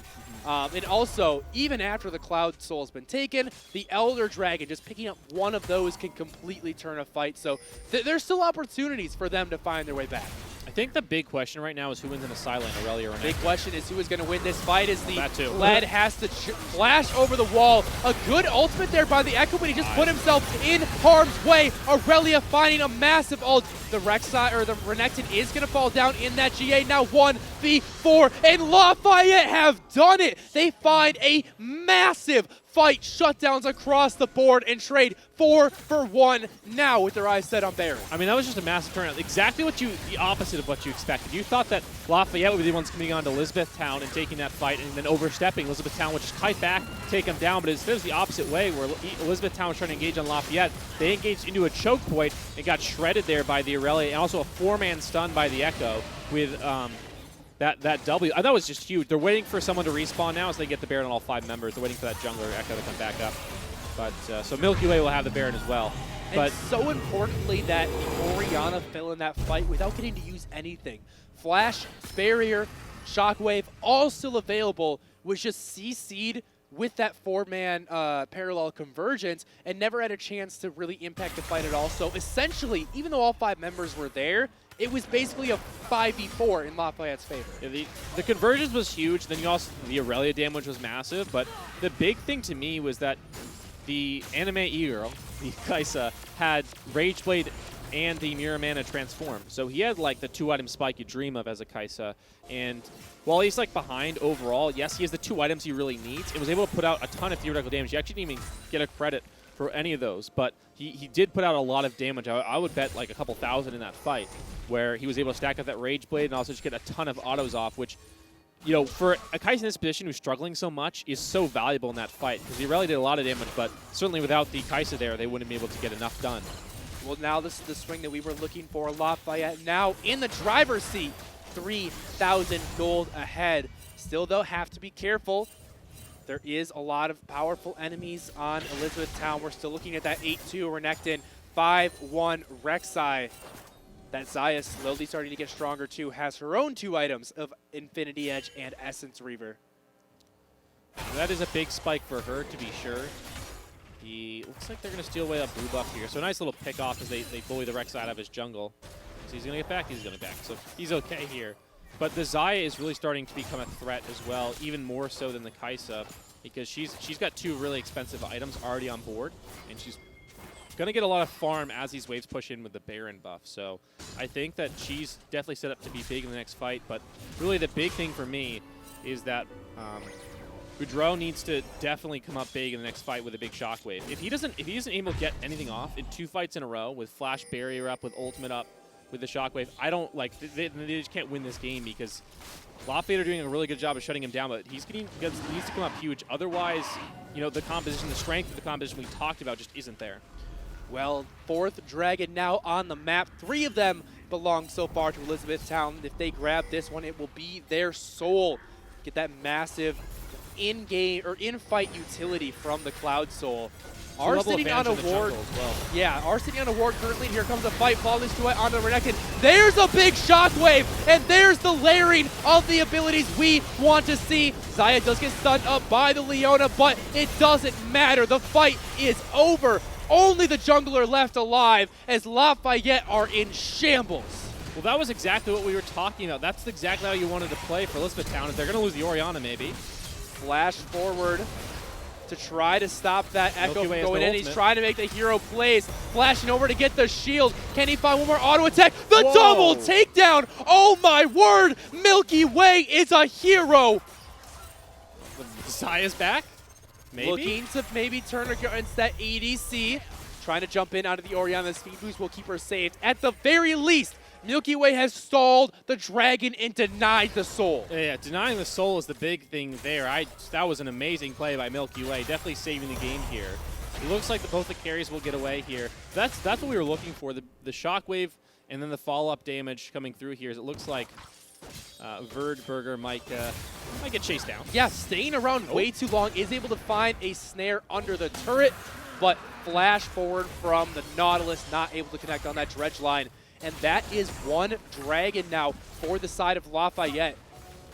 And also, even after the Cloud Soul's been taken, the Elder Dragon, just picking up one of those can completely turn a fight. So there's still opportunities for them to find their way back. I think the big question right now is who wins in the silent, Aurelia or Big question is who is going to win this fight as the That too. lead has to flash over the wall. A good ultimate there by the Echo, but he just put himself in harm's way. Aurelia finding a massive ult. The Rek'Sai, or the Renekton, is going to fall down in that GA. Now 1v4, and Lafayette have done it. They find a massive fight, shutdowns across the board, and trade 4 for 1 now with their eyes set on Baron. I mean, that was just a massive turnout. Exactly the opposite of what you expected. You thought that Lafayette would be the ones coming on to Elizabethtown and taking that fight and then overstepping. Elizabethtown would just kite back, take them down, but instead it was the opposite way, where Elizabethtown was trying to engage on Lafayette. They engaged into a choke point and got shredded there by the Aurelia, and also a 4-man stun by the Echo with that W. I thought it was just huge. They're waiting for someone to respawn now as they get the Baron on all 5 members. They're waiting for that jungler Echo to come back up. But so Milky Way will have the Baron as well. But and so importantly that Orianna fell in that fight without getting to use anything. Flash, barrier, shockwave, all still available, was just CC'd with that 4-man parallel convergence and never had a chance to really impact the fight at all. So essentially, even though all 5 members were there, it was basically a 5v4 in Lafayette's favor. Yeah, the convergence was huge. Then you also, the Aurelia damage was massive. But the big thing to me was that the anime e-girl, the Kaisa, had Rage Blade and the Mirror Mana transform. So he had like the 2-item spike you dream of as a Kaisa. And while he's like behind overall, yes, he has the 2 items he really needs and was able to put out a ton of theoretical damage. He actually didn't even get a credit for any of those, but he did put out a lot of damage. I would bet like a couple thousand in that fight, where he was able to stack up that Rage Blade and also just get a ton of autos off, which, you know, for a Kaisa in this position who's struggling so much is so valuable in that fight, because he really did a lot of damage, but certainly without the Kaisa there, they wouldn't be able to get enough done. Well, now this is the swing that we were looking for. Lafayette now in the driver's seat, 3,000 gold ahead. Still, though, have to be careful. There is a lot of powerful enemies on Elizabethtown. We're still looking at that 8-2 Renekton, 5-1 Rek'Sai. That Xayah slowly starting to get stronger too, has her own 2 items of Infinity Edge and Essence Reaver. That is a big spike for her, to be sure. He looks like they're going to steal away that blue buff here. So a nice little pick off as they bully the Rek'Sai out of his jungle. So he's going to get back, he's going to get back. So he's okay here. But the Xayah is really starting to become a threat as well, even more so than the Kaisa, because she's got 2 really expensive items already on board, and she's going to get a lot of farm as these waves push in with the Baron buff. So I think that she's definitely set up to be big in the next fight, but really the big thing for me is that Boudreaux needs to definitely come up big in the next fight with a big shockwave. If he isn't able to get anything off in 2 fights in a row with Flash Barrier up, with Ultimate up, with the shockwave, I don't like, they just can't win this game, because Lafayette are doing a really good job of shutting him down, but he needs to come up huge. Otherwise, you know, the composition, the strength of the composition we talked about just isn't there. Well, 4th Dragon now on the map. 3 of them belong so far to Elizabethtown. If they grab this one, it will be their soul. Get that massive in-game or in-fight utility from the Cloud Soul. Are Level sitting on a advantage in the ward. jungle as well. Yeah, are sitting on a ward currently. Here comes a fight. Follows to it onto the Renekton. There's a big shockwave, and there's the layering of the abilities we want to see. Xayah does get stunned up by the Leona, but it doesn't matter. The fight is over. Only the jungler left alive as Lafayette are in shambles. Well, that was exactly what we were talking about. That's exactly how you wanted to play for Elizabethtown. If they're going to lose the Orianna, maybe. Flash forward to try to stop that Echo from Milky Way has going no in. He's ultimate. trying to make the hero plays. Flashing over to get the shield. Can he find one more auto attack? The Whoa. double takedown! Oh my word! Milky Way is a hero! Xayah's back? Maybe? Looking to maybe turn against that ADC. Trying to jump in out of the Orianna. The speed boost will keep her safe. At the very least, Milky Way has stalled the dragon and denied the soul. Yeah, denying the soul is the big thing there. That was an amazing play by Milky Way, definitely saving the game here. It looks like both the carries will get away here. That's what we were looking for, the shockwave and then the follow-up damage coming through here. It looks like Verdberger might get chased down. Yeah, staying around way too long, is able to find a snare under the turret, but flash forward from the Nautilus, not able to connect on that dredge line. And that is one dragon now for the side of Lafayette.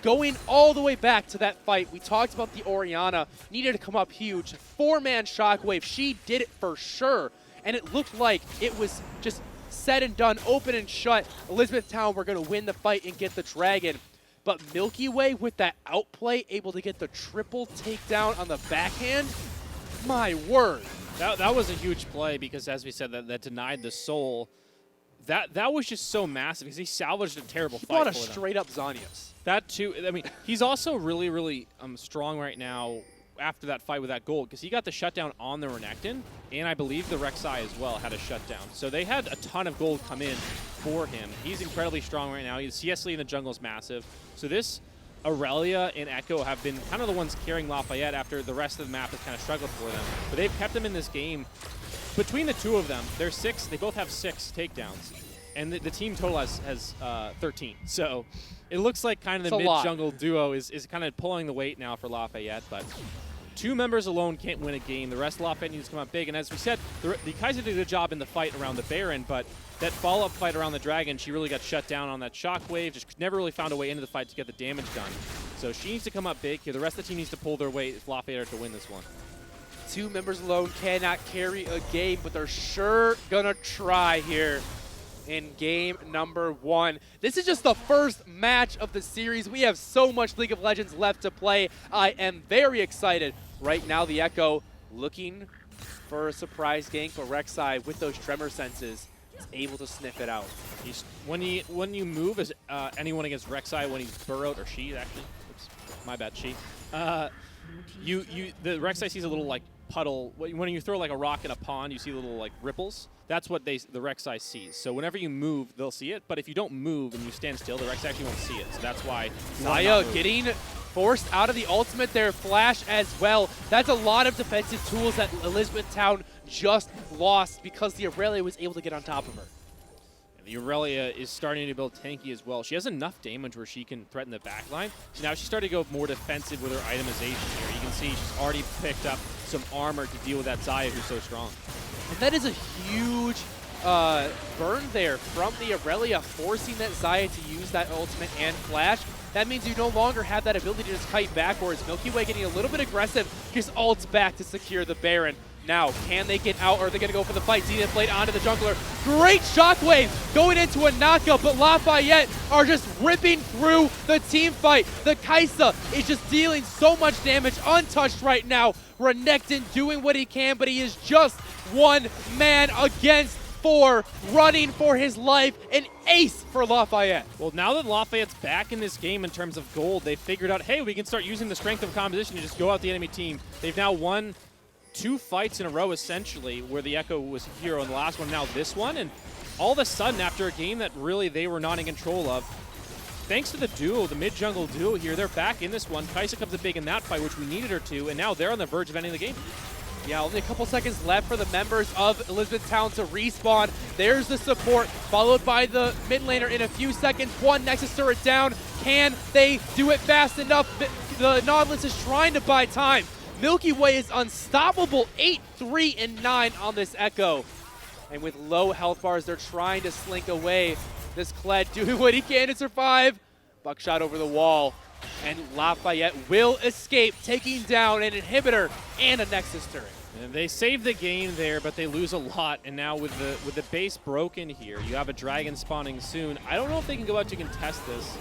Going all the way back to that fight, we talked about the Orianna needed to come up huge. 4-man shockwave, she did it for sure. And it looked like it was just said and done, open and shut. Elizabethtown were going to win the fight and get the dragon. But Milky Way with that outplay, able to get the triple takedown on the backhand. My word. That was a huge play because, as we said, that denied the soul. That was just so massive because he salvaged a terrible He fight bought a for them. straight-up Zanius. That too. I mean, he's also really, really strong right now after that fight with that gold because he got the shutdown on the Renekton, and I believe the Rek'Sai as well had a shutdown. So they had a ton of gold come in for him. He's incredibly strong right now. His CS lead in the jungle is massive. So this Aurelia and Echo have been kind of the ones carrying Lafayette after the rest of the map has kind of struggled for them. But they've kept them in this game. Between the two of them, they're 6. They both have 6 takedowns. And the team total has 13. So it looks like kind of the mid-jungle duo is kind of pulling the weight now for Lafayette. But 2 members alone can't win a game. The rest of Lafayette needs to come up big. And as we said, the Kaiser did a good job in the fight around the Baron, but that follow-up fight around the Dragon, she really got shut down on that shockwave. Just never really found a way into the fight to get the damage done. So she needs to come up big here. The rest of the team needs to pull their weight if Lafayette are to win this one. 2 members alone cannot carry a game, but they're sure gonna try here in game number 1. This is just the first match of the series. We have so much League of Legends left to play. I am very excited. Right now, the Echo looking for a surprise gank, but Rek'Sai with those tremor senses is able to sniff it out. When you move as anyone against Rek'Sai, when he's burrowed, or she actually, oops, my bad, she. The Rek'Sai sees a little like puddle. When you throw like a rock in a pond, you see little like ripples. That's what the Rek'Sai sees. So whenever you move, they'll see it. But if you don't move and you stand still, the Rek'Sai actually won't see it. So that's why Xayah getting forced out of the ultimate there, flash as well. That's a lot of defensive tools that Elizabethtown just lost because the Aurelia was able to get on top of her. And the Aurelia is starting to build tanky as well. She has enough damage where she can threaten the backline. So now she's starting to go more defensive with her itemization here. You can see she's already picked up some armor to deal with that Xayah who's so strong. And that is a huge burn there from the Aurelia, forcing that Xayah to use that ultimate and flash. That means you no longer have that ability to just kite backwards. Milky Way getting a little bit aggressive, just ults back to secure the Baron. Now, can they get out, or are they going to go for the fight? Zenith Blade onto the jungler. Great shockwave going into a knockup, but Lafayette are just ripping through the team fight. The Kaisa is just dealing so much damage, untouched right now. Renekton doing what he can, but he is just 1 man against 4, running for his life. An ace for Lafayette. Well, now that Lafayette's back in this game in terms of gold, they figured out, hey, we can start using the strength of composition to just go out the enemy team. They've now won 2 fights in a row, essentially, where the Echo was a hero in the last one, now this one. And all of a sudden, after a game that really they were not in control of, thanks to the duo, the mid-jungle duo here, they're back in this one. Kaisa comes up big in that fight, which we needed her to, and now they're on the verge of ending the game. Yeah, only a couple seconds left for the members of Elizabethtown to respawn. There's the support, followed by the mid laner in a few seconds. 1 Nexus turret down. Can they do it fast enough? The Nautilus is trying to buy time. Milky Way is unstoppable, 8-3 and 9 on this Echo. And with low health bars, they're trying to slink away. This Kled doing what he can to survive. Buckshot over the wall. And Lafayette will escape, taking down an inhibitor and a Nexus turret. And they save the game there, but they lose a lot. And now with the base broken here, you have a dragon spawning soon. I don't know if they can go out to contest this.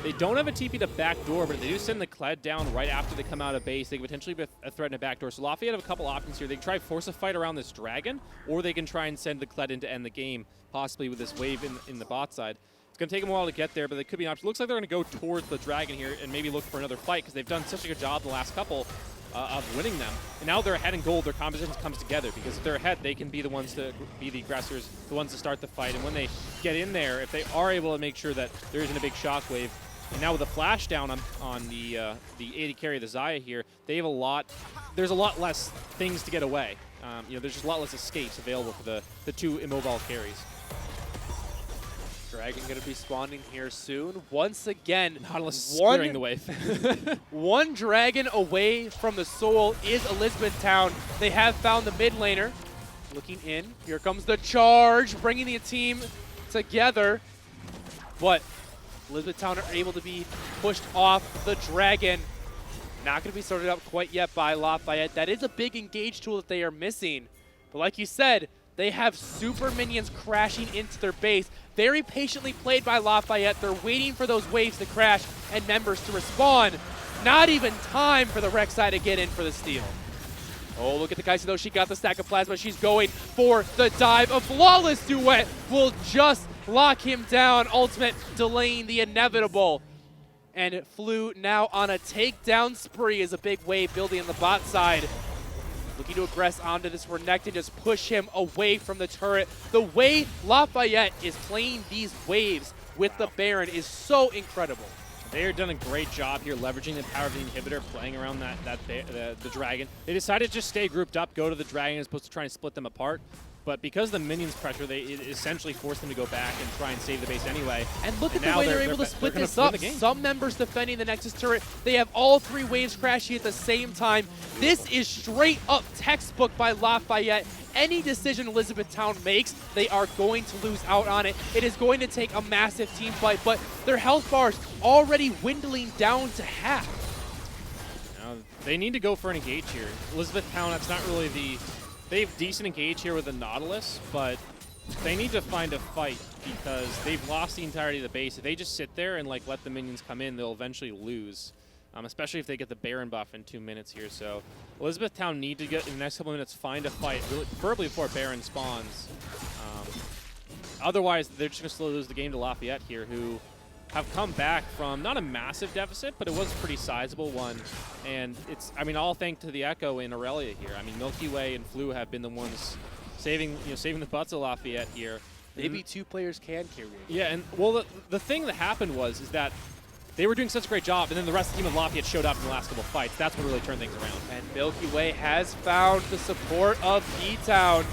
They don't have a TP to backdoor, but if they do send the Kled down right after they come out of base, they could potentially be a threat in a backdoor. So Lafayette have a couple options here. They can try force a fight around this dragon, or they can try and send the Kled in to end the game, possibly with this wave in the bot side. It's going to take them a while to get there, but they could be an option. Looks like they're going to go towards the dragon here and maybe look for another fight, because they've done such a good job the last couple of winning them. And now they're ahead in gold, their composition comes together, because if they're ahead, they can be the ones to be the aggressors, the ones to start the fight. And when they get in there, if they are able to make sure that there isn't a big shockwave, and now with the flash down on the AD carry, the Xayah here, they have there's a lot less things to get away. There's just a lot less escapes available for the two immobile carries. Dragon going to be spawning here soon. Once again, Nautilus is clearing the wave. one dragon away from the soul is Elizabethtown. They have found the mid laner. Looking in. Here comes the charge, bringing the team together. But Elizabethtown are able to be pushed off the dragon. Not going to be sorted out quite yet by Lafayette. That is a big engage tool that they are missing. But like you said, they have super minions crashing into their base. Very patiently played by Lafayette. They're waiting for those waves to crash and members to respawn. Not even time for the Rek'Sai to get in for the steal. Oh, look at the Kai'Sa though. She got the stack of plasma. She's going for the dive. A flawless duet will just lock him down. Ultimate delaying the inevitable. And Flew now on a takedown spree as a big wave building on the bot side. Looking to aggress onto this Renekton, just push him away from the turret. The way Lafayette is playing these waves with the Baron is so incredible. They've done a great job here leveraging the power of the inhibitor, playing around the dragon. They decided to just stay grouped up, go to the dragon as opposed to trying to split them apart. But because the minions pressure, it essentially forced them to go back and try and save the base anyway. And look at the way they're able to split this up. Some members defending the Nexus turret. They have all three waves crashing at the same time. This is straight up textbook by Lafayette. Any decision Elizabethtown makes, they are going to lose out on it. It is going to take a massive team fight, but their health bars already dwindling down to half. Now, they need to go for an engage here. Elizabethtown, that's not really they have decent engage here with the Nautilus, but they need to find a fight because they've lost the entirety of the base. If they just sit there and let the minions come in, they'll eventually lose, especially if they get the Baron buff in 2 minutes here. So Elizabethtown need to get, in the next couple of minutes, find a fight, really, preferably before Baron spawns. Otherwise, they're just going to slowly lose the game to Lafayette here, who have come back from not a massive deficit, but it was a pretty sizable one. And it's, all thanks to the Echo in Aurelia here. Milky Way and Flu have been the ones saving the butts of Lafayette here. Maybe two players can carry it. Yeah, and well, the thing that happened is that they were doing such a great job, and then the rest of the team of Lafayette showed up in the last couple of fights. That's what really turned things around. And Milky Way has found the support of E-Town.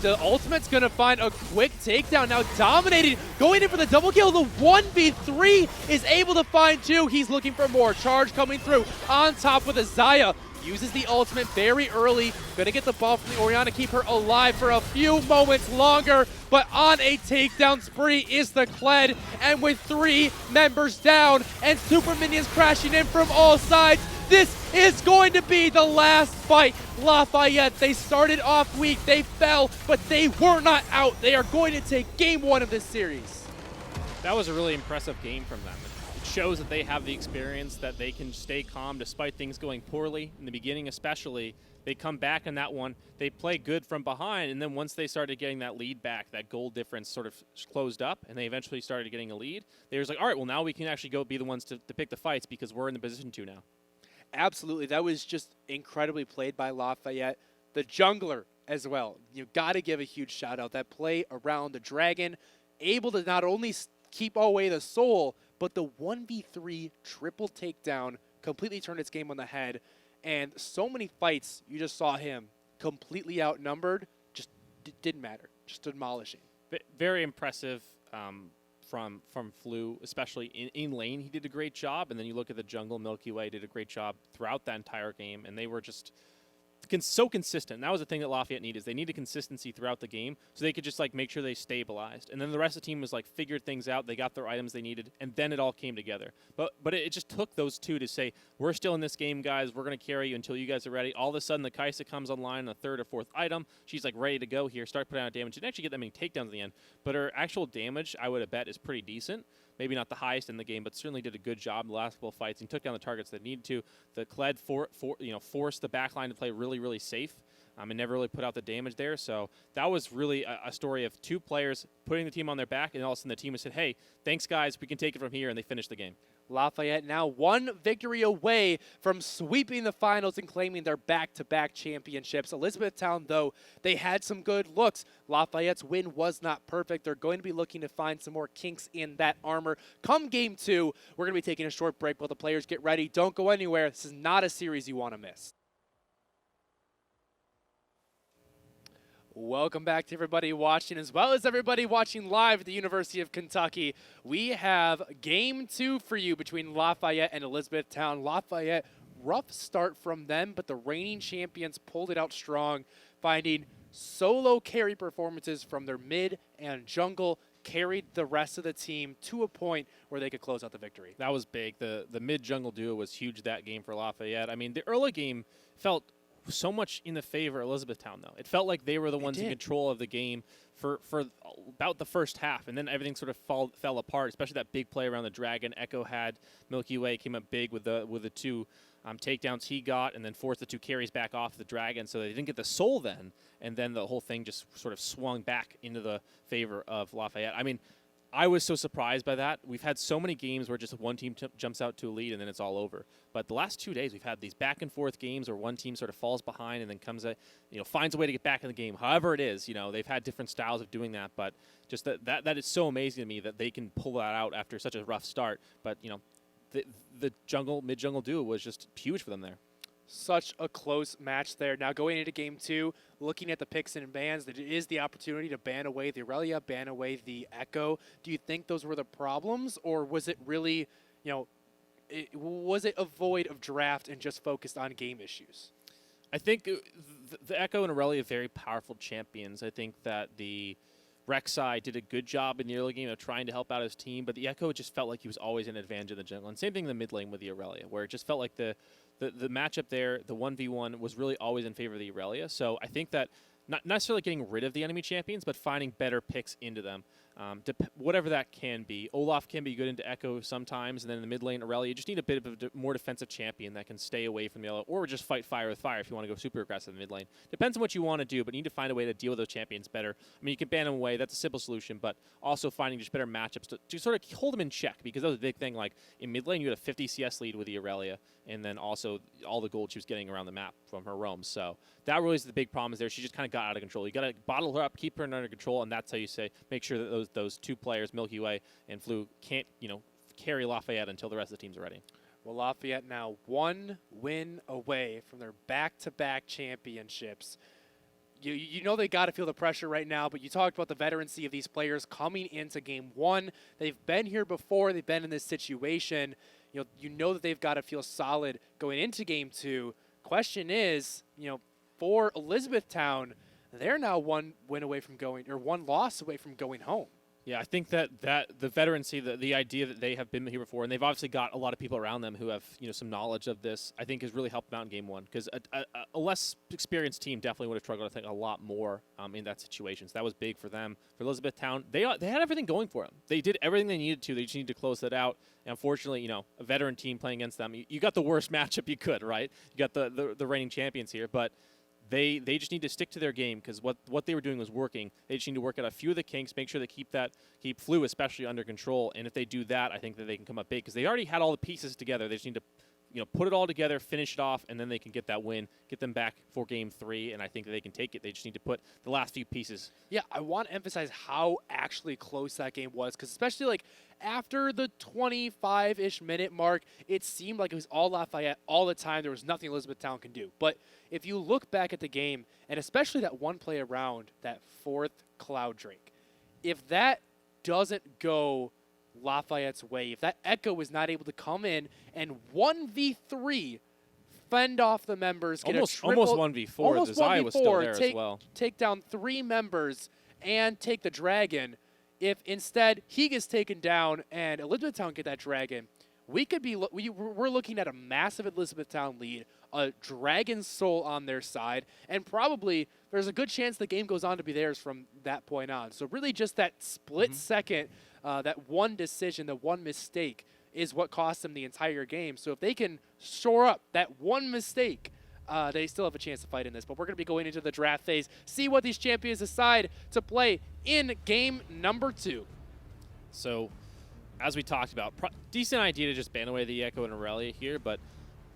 The ultimate's going to find a quick takedown. Now dominating, going in for the double kill. The 1v3 is able to find two. He's looking for more. Charge coming through on top with a Xayah. Uses the ultimate very early. Going to get the ball from the Orianna, keep her alive for a few moments longer. But on a takedown spree is the Kled. And with 3 members down and super minions crashing in from all sides, this is going to be the last fight. Lafayette, they started off weak, they fell, but they were not out. They are going to take game 1 of this series. That was a really impressive game from them. It shows that they have the experience, that they can stay calm despite things going poorly. In the beginning especially, they come back in that one, they play good from behind, and then once they started getting that lead back, that goal difference sort of closed up, and they eventually started getting a lead, they were like, all right, well now we can actually go be the ones to pick the fights because we're in the position to now. Absolutely. That was just incredibly played by Lafayette. The jungler as well. You got to give a huge shout out. That play around the dragon, able to not only keep away the soul, but the 1v3 triple takedown completely turned its game on the head. And so many fights, you just saw him completely outnumbered. Just didn't matter. Just demolishing. Very impressive from Flu, especially in lane. He did a great job, and then you look at the jungle, Milky Way did a great job throughout that entire game, and they were just so consistent. And that was the thing that Lafayette needed, is they needed consistency throughout the game so they could just like make sure they stabilized. And then the rest of the team was like figured things out, they got their items they needed, and then it all came together. But it just took those two to say, we're still in this game, guys, we're going to carry you until you guys are ready. All of a sudden the Kaisa comes online on the third or fourth item. She's like ready to go here, start putting out damage, and actually get that many takedowns at the end. But her actual damage, I would have bet, is pretty decent. Maybe not the highest in the game, but certainly did a good job in the last couple of fights and took down the targets that needed to. The Kled forced the backline to play really, really safe. And never really put out the damage there. So that was really a story of two players putting the team on their back, and all of a sudden the team said, hey, thanks, guys, we can take it from here, and they finished the game. Lafayette now one victory away from sweeping the finals and claiming their back-to-back championships. Elizabethtown, though, they had some good looks. Lafayette's win was not perfect. They're going to be looking to find some more kinks in that armor. Come game 2, we're going to be taking a short break while the players get ready. Don't go anywhere. This is not a series you want to miss. Welcome back to everybody watching, as well as everybody watching live at the University of Kentucky. We have game 2 for you between Lafayette and Elizabethtown. Lafayette, rough start from them, but the reigning champions pulled it out strong, finding solo carry performances from their mid and jungle, carried the rest of the team to a point where they could close out the victory. That was big. The mid-jungle duo was huge that game for Lafayette. I mean, the early game felt so much in the favor of Elizabethtown, though. It felt like they were the ones in control of the game for about the first half, and then everything sort of fell apart, especially that big play around the Dragon. Echo had Milky Way, came up big with the two takedowns he got, and then forced the 2 carries back off the Dragon, so they didn't get the soul then, and then the whole thing just sort of swung back into the favor of Lafayette. I mean, I was so surprised by that. We've had so many games where just one team jumps out to a lead and then it's all over. But the last 2 days, we've had these back and forth games where one team sort of falls behind and then finds a way to get back in the game. However it is, they've had different styles of doing that. But just that is so amazing to me that they can pull that out after such a rough start. But the mid-jungle duo was just huge for them there. Such a close match there. Now going into game 2, looking at the picks and bans, that it is the opportunity to ban away the Aurelia, ban away the Echo. Do you think those were the problems, or was it really, was it a void of draft and just focused on game issues? I think the Echo and Aurelia are very powerful champions. I think that the Rek'Sai did a good job in the early game of trying to help out his team, but the Echo just felt like he was always in advantage in the jungle. And same thing in the mid lane with the Aurelia, where it just felt like the matchup there, the 1v1, was really always in favor of the Aurelia. So I think that not necessarily getting rid of the enemy champions, but finding better picks into them. Whatever that can be. Olaf can be good into Echo sometimes, and then in the mid lane, Aurelia, you just need a bit of a more defensive champion that can stay away from the yellow, or just fight fire with fire if you want to go super aggressive in the mid lane. Depends on what you want to do, but you need to find a way to deal with those champions better. I mean, you can ban them away, that's a simple solution, but also finding just better matchups to sort of hold them in check, because that was a big thing. Like, in mid lane, you had a 50 CS lead with the Aurelia, and then also all the gold she was getting around the map from her roams. So that really is the big problem is there. She just kind of got out of control. You got to bottle her up, keep her under control, and that's how you make sure that those 2 players, Milky Way and Flu, can't carry Lafayette until the rest of the teams are ready. Well, Lafayette now 1 win away from their back-to-back championships. You know they got to feel the pressure right now, but you talked about the veterancy of these players coming into game 1. They've been here before. They've been in this situation. You know that they've got to feel solid going into game 2. Question is, for Elizabethtown, they're now 1 win away from going, or 1 loss away from going home. Yeah, I think that the veterancy, the idea that they have been here before, and they've obviously got a lot of people around them who have some knowledge of this, I think has really helped them out in game 1. Because a less experienced team definitely would have struggled, I think, a lot more in that situation. So that was big for them. For Elizabethtown, they had everything going for them. They did everything they needed to. They just needed to close that out. And unfortunately, a veteran team playing against them, you got the worst matchup you could, right? You got the reigning champions here, but They just need to stick to their game, because what they were doing was working. They just need to work out a few of the kinks, make sure they keep Flu especially under control. And if they do that, I think that they can come up big, because they already had all the pieces together. They just need to put it all together, finish it off, and then they can get that win, get them back for game 3, and I think that they can take it. They just need to put the last few pieces. Yeah, I want to emphasize how actually close that game was, because especially after the 25-ish minute mark, it seemed like it was all Lafayette all the time. There was nothing Elizabethtown can do. But if you look back at the game, and especially that one play around that 4th Cloud Drake, if that doesn't go Lafayette's way. If that Echo is not able to come in and 1v3 fend off the members, get almost a triple, 1v4. almost Desire was still there take, as well. Take down 3 members and take the dragon. If instead he gets taken down and Elizabethtown get that dragon, we could be we're looking at a massive Elizabethtown lead, a dragon soul on their side, and probably there's a good chance the game goes on to be theirs from that point on. So really just that split second, that one decision, the one mistake is what cost them the entire game. So if they can shore up that one mistake, they still have a chance to fight in this. But we're going to be going into the draft phase, see what these champions decide to play in game number 2. So, as we talked about, decent idea to just ban away the Echo and Aurelia here, but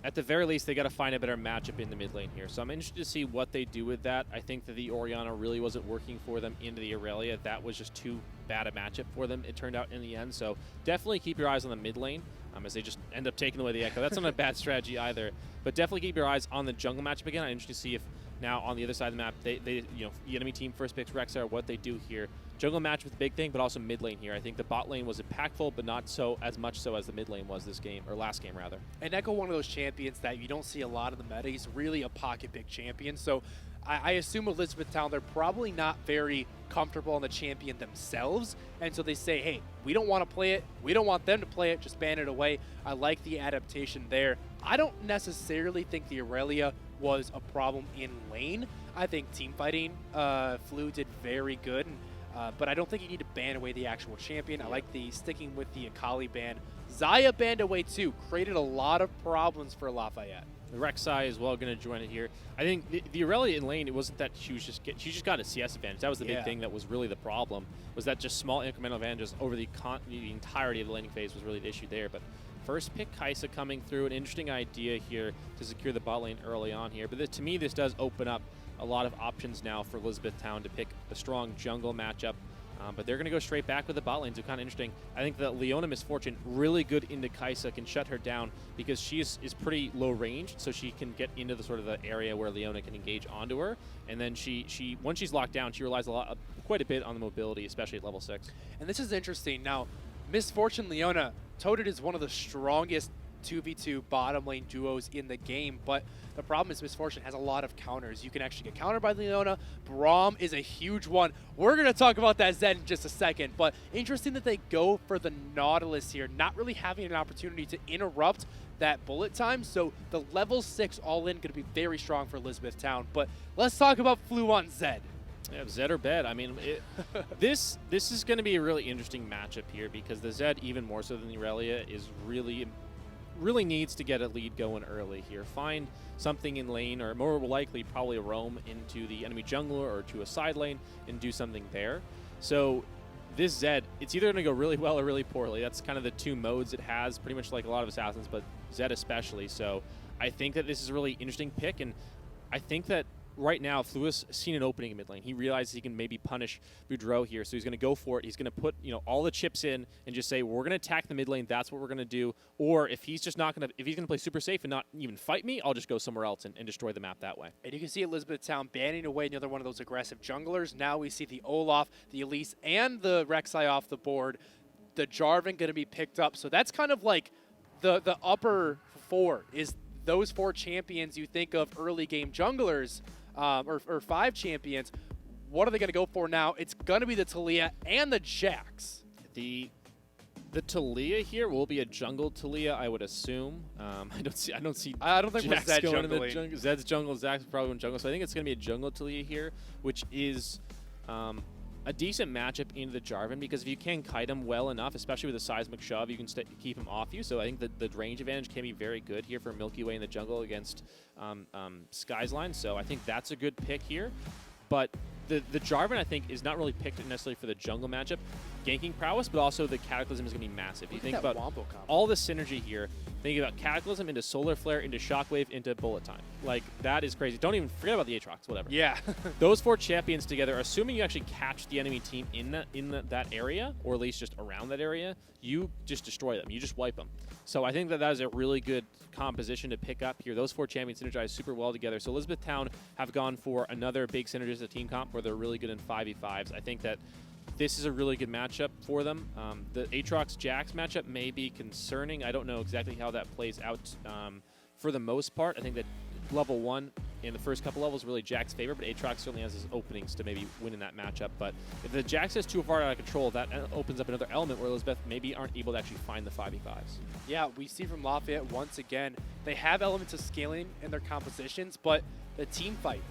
at the very least, they got to find a better matchup in the mid lane here. So I'm interested to see what they do with that. I think that the Orianna really wasn't working for them into the Aurelia. That was just too bad a matchup for them, it turned out in the end. So definitely keep your eyes on the mid lane as they just end up taking away the Echo. That's not a bad strategy either. But definitely keep your eyes on the jungle matchup again. I'm interested to see if now on the other side of the map, the enemy team first picks Rexar, what they do here. Jungle match with the big thing, but also mid lane here. I think the bot lane was impactful, but not so as much so as the mid lane was this game, or last game rather. And Echo, one of those champions that you don't see a lot of the meta. He's really a pocket pick champion. So I assume Elizabethtown, they're probably not very comfortable on the champion themselves. And so they say, hey, we don't want to play it. We don't want them to play it. Just ban it away. I like the adaptation there. I don't necessarily think the Aurelia was a problem in lane. I think team fighting, Flu did very good. But I don't think you need to ban away the actual champion. I like the sticking with the Akali ban. Xayah banned away too. Created a lot of problems for Lafayette. The Rek'Sai as well going to join it here. I think the Aurelia in lane, it wasn't that she just got a CS advantage. That was the big thing that was really the problem, was that just small incremental advantages over the entirety of the laning phase was really the issue there. But first pick Kai'Sa coming through, an interesting idea here to secure the bot lane early on here. But to me, this does open up a lot of options now for Elizabethtown to pick a strong jungle matchup. But they're going to go straight back with the bot lane, so kind of interesting. I think that Leona Misfortune, really good into Kai'Sa, can shut her down because she is pretty low range, so she can get into the sort of the area where Leona can engage onto her. And then she once she's locked down, she relies quite a bit on the mobility, especially at level 6. And this is interesting. Now, Misfortune Leona, Toaded is one of the strongest 2v2 bottom lane duos in the game, but the problem is Misfortune has a lot of counters. You can actually get countered by Leona. Braum is a huge one. We're going to talk about that Zed in just a second, but interesting that they go for the Nautilus here, not really having an opportunity to interrupt that bullet time, so the level 6 all-in going to be very strong for Elizabethtown. But let's talk about Flu on Zed. Yeah, Zed or Bed. I mean, this is going to be a really interesting matchup here because the Zed, even more so than the Aurelia, is really needs to get a lead going early here. Find something in lane, or more likely probably roam into the enemy jungler or to a side lane and do something there. So this Zed, it's either going to go really well or really poorly. That's kind of the two modes it has, pretty much like a lot of assassins, but Zed especially. So I think that this is a really interesting pick, and I think that right now, Flu has seen an opening in mid lane. He realizes he can maybe punish Boudreaux here, so he's going to go for it. He's going to put all the chips in and just say, we're going to attack the mid lane. That's what we're going to do. Or if he's just not going to, if he's going to play super safe and not even fight me, I'll just go somewhere else and destroy the map that way. And you can see Elizabethtown banning away another one of those aggressive junglers. Now we see the Olaf, the Elise, and the Rek'Sai off the board. The Jarvan going to be picked up. So that's kind of like the upper 4 is those 4 champions you think of early game junglers. Or 5 champions. What are they going to go for now? It's going to be the Taliyah and the Jax. The Taliyah here will be a jungle Taliyah, I would assume. I don't think Jax Zed's going in the jungle. Zed's jungle, Zach's probably in jungle. So I think it's going to be a jungle Taliyah here, which is a decent matchup into the Jarvan, because if you can kite him well enough, especially with a seismic shove, you can keep him off you. So I think that the range advantage can be very good here for Milky Way in the jungle against Sky's line. So I think that's a good pick here. But the Jarvan, I think, is not really picked necessarily for the jungle matchup. Ganking prowess, but also the Cataclysm is going to be massive. You think about all the synergy here. Think about Cataclysm into Solar Flare, into Shockwave, into Bullet Time. Like, that is crazy. Don't even forget about the Aatrox, whatever. Yeah. Those 4 champions together, assuming you actually catch the enemy team in that area, or at least just around that area, you just destroy them. You just wipe them. So I think that is a really good composition to pick up here. Those 4 champions synergize super well together. So Elizabethtown have gone for another big synergistic team comp where they're really good in 5v5s. I think that this is a really good matchup for them. The Aatrox-Jax matchup may be concerning. I don't know exactly how that plays out for the most part. I think that level 1 in the first couple levels really Jack's favor, but Aatrox certainly has his openings to maybe win in that matchup. But if the Jax is too far out of control, that opens up another element where Elizabeth maybe aren't able to actually find the 5v5s. Yeah, we see from Lafayette once again, they have elements of scaling in their compositions, but the team fight,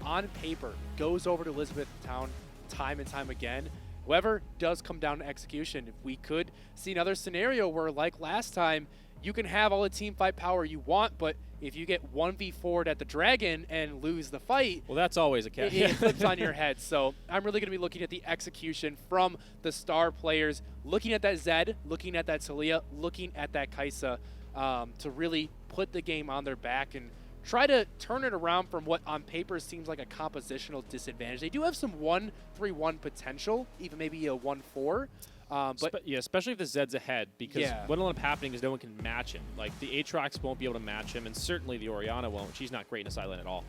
on paper, goes over to Elizabethtown time and time again. However, does come down to execution. If we could see another scenario where, like last time, you can have all the team fight power you want, but if you get 1v4'd at the Dragon and lose the fight, well, that's always a catch. It flips on your head. So I'm really going to be looking at the execution from the star players, looking at that Zed, looking at that Talia, looking at that Kaisa, to really put the game on their back and try to turn it around from what on paper seems like a compositional disadvantage. They do have some 1-3-1 potential, even maybe a 1-4. But yeah, especially if the Zed's ahead, because what'll end up happening is no one can match him. Like, the Aatrox won't be able to match him, and certainly the Orianna won't. She's not great in a side lane at all.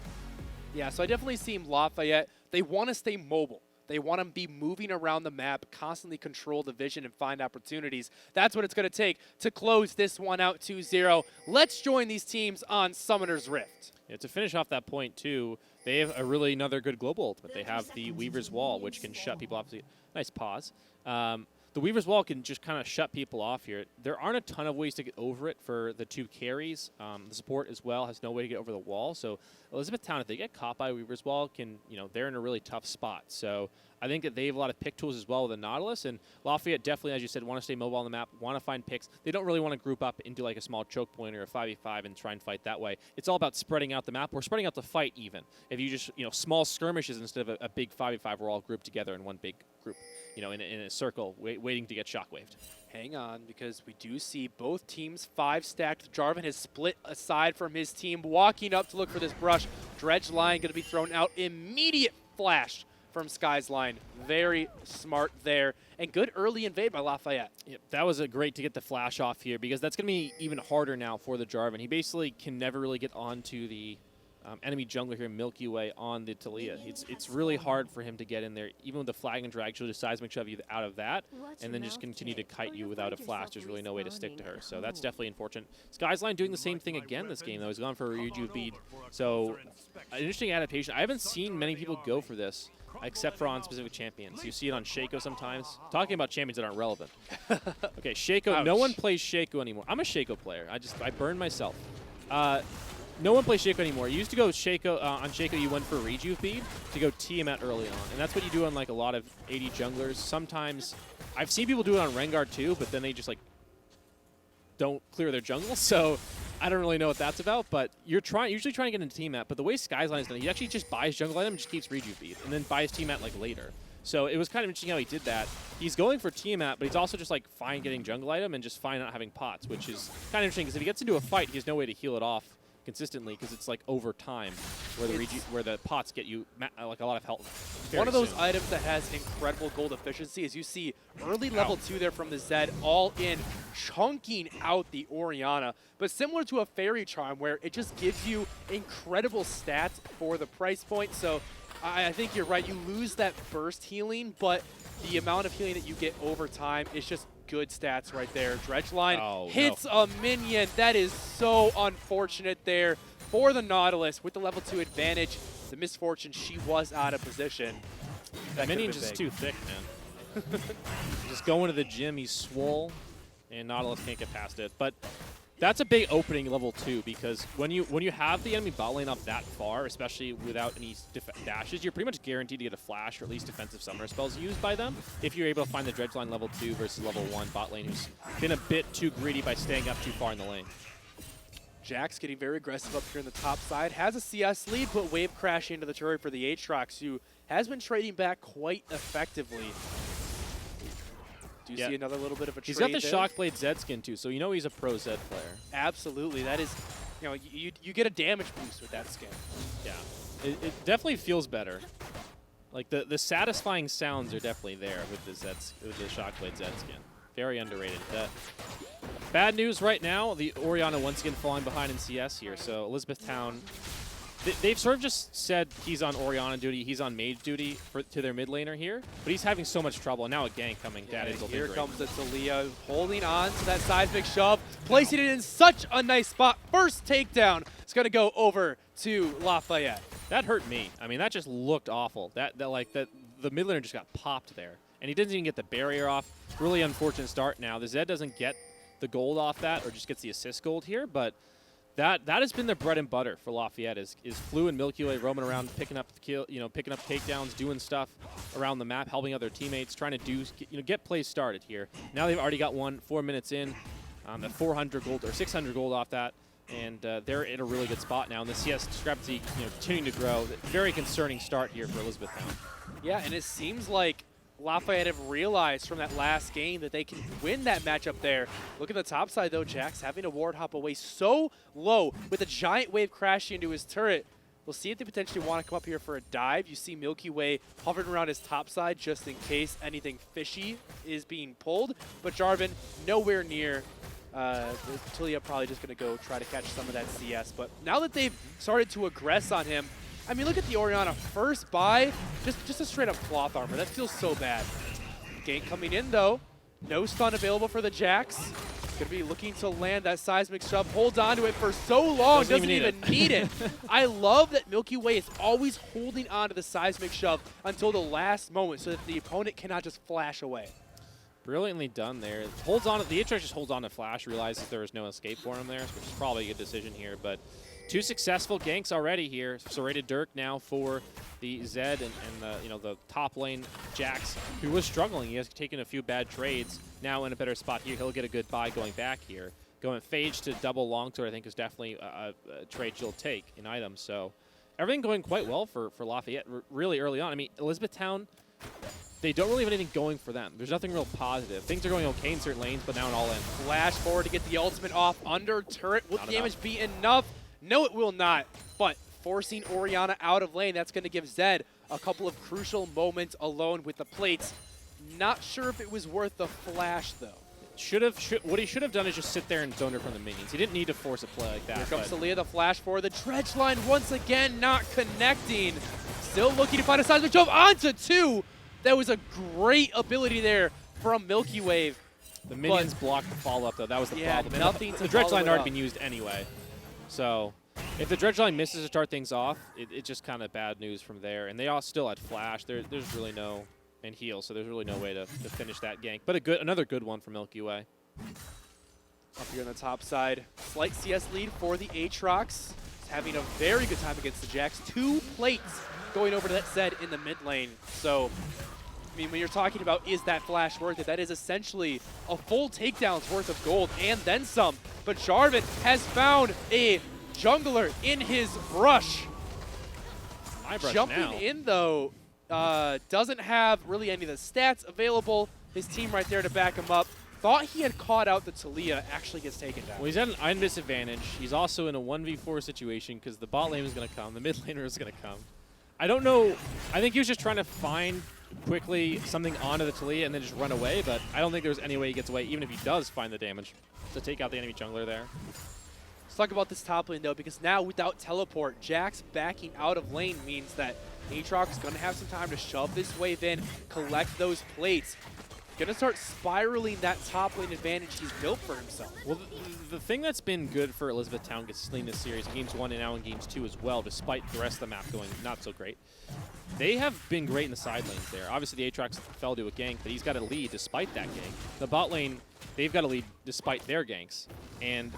Yeah, so I definitely see Lafayette. They want to stay mobile. They want to be moving around the map, constantly control the vision and find opportunities. That's what it's going to take to close this one out 2-0. Let's join these teams on Summoner's Rift. Yeah, to finish off that point, too, they have another good global ultimate. They have the Weaver's Wall, which can shut people off. Nice pause. The Weaver's Wall can just kind of shut people off here. There aren't a ton of ways to get over it for the 2 carries. The support as well has no way to get over the wall. So Elizabethtown, if they get caught by Weaver's Wall, they're in a really tough spot. So I think that they have a lot of pick tools as well with the Nautilus. And Lafayette definitely, as you said, want to stay mobile on the map, want to find picks. They don't really want to group up into like a small choke point or a 5v5 and try and fight that way. It's all about spreading out the map or spreading out the fight even. If you just, small skirmishes instead of a big 5v5, we're all grouped together in one big group. In a circle, waiting to get shockwaved. Hang on, because we do see both teams 5-stacked. Jarvan has split aside from his team, walking up to look for this brush. Dredge line going to be thrown out. Immediate flash from Sky's line. Very smart there. And good early invade by Lafayette. Yep, that was great to get the flash off here, because that's going to be even harder now for the Jarvan. He basically can never really get onto the enemy jungler here, Milky Way, on the Talia. It's really hard for him to get in there. Even with the flag and drag, she'll just seismic shove you out of that, and then just continue to kite you without a flash. There's really no way to stick to her. So that's definitely unfortunate. Sky's Line doing the same thing again this game, though. He's gone for a Ryuju bead. So an interesting adaptation. I haven't seen many people go for this, except for on specific champions. You see it on Shaco sometimes. Talking about champions that aren't relevant. Okay, Shaco. Ouch. No one plays Shaco anymore. I'm a Shaco player. I burned myself. No one plays Shaco anymore. You used to go Shaco, on Shaco you went for Rejuve bead to go Tiamat early on. And that's what you do on like a lot of AD junglers. Sometimes, I've seen people do it on Rengar too, but then they just like don't clear their jungle. So I don't really know what that's about, but you're usually trying to get into Tiamat. But the way Sky's Line is done, he actually just buys jungle item and just keeps Rejuve bead and then buys Tiamat like later. So it was kind of interesting how he did that. He's going for Tiamat, but he's also just like fine getting jungle item and just fine not having pots, which is kind of interesting because if he gets into a fight, he has no way to heal it off consistently because it's like over time where the pots get you like a lot of health. One of those items that has incredible gold efficiency is you see early level 2 there from the Zed, all in, chunking out the Orianna. But similar to a Fairy Charm where it just gives you incredible stats for the price point. So I think you're right. You lose that burst healing, but the amount of healing that you get over time is just good stats right there. Dredge line hits a minion. That is so unfortunate there for the Nautilus with the level 2 advantage. The misfortune, she was out of position. That minion's just too thick, man. Just going to the gym, he's swole, and Nautilus can't get past it. But that's a big opening level 2 because when you have the enemy bot lane up that far, especially without any dashes, you're pretty much guaranteed to get a flash or at least defensive summoner spells used by them if you're able to find the Dredge line level 2 versus level 1 bot lane who's been a bit too greedy by staying up too far in the lane. Jax getting very aggressive up here in the top side. Has a CS lead, but wave crash into the turret for the Aatrox, who has been trading back quite effectively. Do you see another little bit of a trade? He's got the Shockblade Zed skin too, so you know he's a pro Zed player. Absolutely. That is, you get a damage boost with that skin. Yeah. It definitely feels better. Like the satisfying sounds are definitely there with the Shockblade Zed skin. Very underrated. Bad news right now, the Orianna once again falling behind in CS here. So Elizabethtown they've sort of just said he's on Orianna duty, he's on mage duty to their mid laner here, but he's having so much trouble. And now a gank coming. Yeah, that is here great. comes the Talia holding on to that seismic shove, placing it in such a nice spot. First takedown. It's going to go over to Lafayette. That hurt me. I mean, that just looked awful. That the mid laner just got popped there, and he doesn't even get the barrier off. Really unfortunate start. Now the Zed doesn't get the gold off that, or just gets the assist gold here, but that has been their bread and butter for Lafayette is Flu and Milky Way roaming around, picking up picking up takedowns, doing stuff around the map, helping other teammates, trying to get plays started here. Now they've already got 4 minutes in, the 400 gold or 600 gold off that, and they're in a really good spot now. And the CS discrepancy continuing to grow. Very concerning start here for Elizabethtown. Yeah, and it seems like Lafayette have realized from that last game that they can win that matchup there. Look at the top side, though. Jax having to ward hop away so low with a giant wave crashing into his turret. We'll see if they potentially want to come up here for a dive. You see Milky Way hovering around his top side just in case anything fishy is being pulled. But Jarvan nowhere near. Talia probably just going to go try to catch some of that CS. But now that they've started to aggress on him, I mean, look at the Orianna first buy, just a straight up cloth armor. That feels so bad. Gank coming in though. No stun available for the Jax. Gonna be looking to land that seismic shove. Holds on to it for so long, doesn't even need it. I love that Milky Way is always holding on to the seismic shove until the last moment so that the opponent cannot just flash away. Brilliantly done there. Holds on. The Atriox just holds on to Flash, realizes there was no escape for him there, which is probably a good decision here. But 2 successful ganks already here. Serrated Dirk now for the Zed and the top lane Jax, who was struggling. He has taken a few bad trades. Now in a better spot here, he'll get a good buy going back here. Going Phage to double longsword, I think, is definitely a trade you'll take in items. So everything going quite well for Lafayette really early on. I mean, Elizabethtown, they don't really have anything going for them. There's nothing real positive. Things are going okay in certain lanes, but now in all in. Flash forward to get the ultimate off under turret. Will the damage be enough? No, it will not. But forcing Orianna out of lane, that's going to give Zed a couple of crucial moments alone with the plates. Not sure if it was worth the flash, though. What he should have done is just sit there and zone her from the minions. He didn't need to force a play like that. Here comes Talia, the flash forward. The dredge line once again not connecting. Still looking to find a seismic shove onto 2. That was a great ability there from Milky Wave. The minions blocked the follow-up, though. That was the problem. Nothing the dredge line had already been used anyway. So if the dredge line misses to start things off, it's just kind of bad news from there. And they all still had flash. There's really no and heal, so there's really no way to finish that gank. But another good one for Milky Way. Up here on the top side, slight CS lead for the Aatrox. He's having a very good time against the Jax. 2 plates going over to that Zed in the mid lane. So, I mean, when you're talking about is that flash worth it, that is essentially a full takedown's worth of gold and then some. But Jarvan has found a jungler in his brush. Jumping in, though, doesn't have really any of the stats available. His team right there to back him up. Thought he had caught out the Talia, actually gets taken down. Well, he's at an iron disadvantage. He's also in a 1v4 situation because the bot lane is going to come, the mid laner is going to come. I don't know. I think he was just trying to find quickly something onto the Talia and then just run away, but I don't think there's any way he gets away, even if he does find the damage, to take out the enemy jungler there. Let's talk about this top lane, though, because now without teleport, Jax backing out of lane means that Aatrox is going to have some time to shove this wave in, collect those plates. Going to start spiraling that top lane advantage he's built for himself. Well, the thing that's been good for Elizabethtown in this series, Games 1 and now in Games 2 as well, despite the rest of the map going not so great, they have been great in the side lanes there. Obviously, the Aatrox fell to a gank, but he's got a lead despite that gank. The bot lane, they've got a lead despite their ganks. And,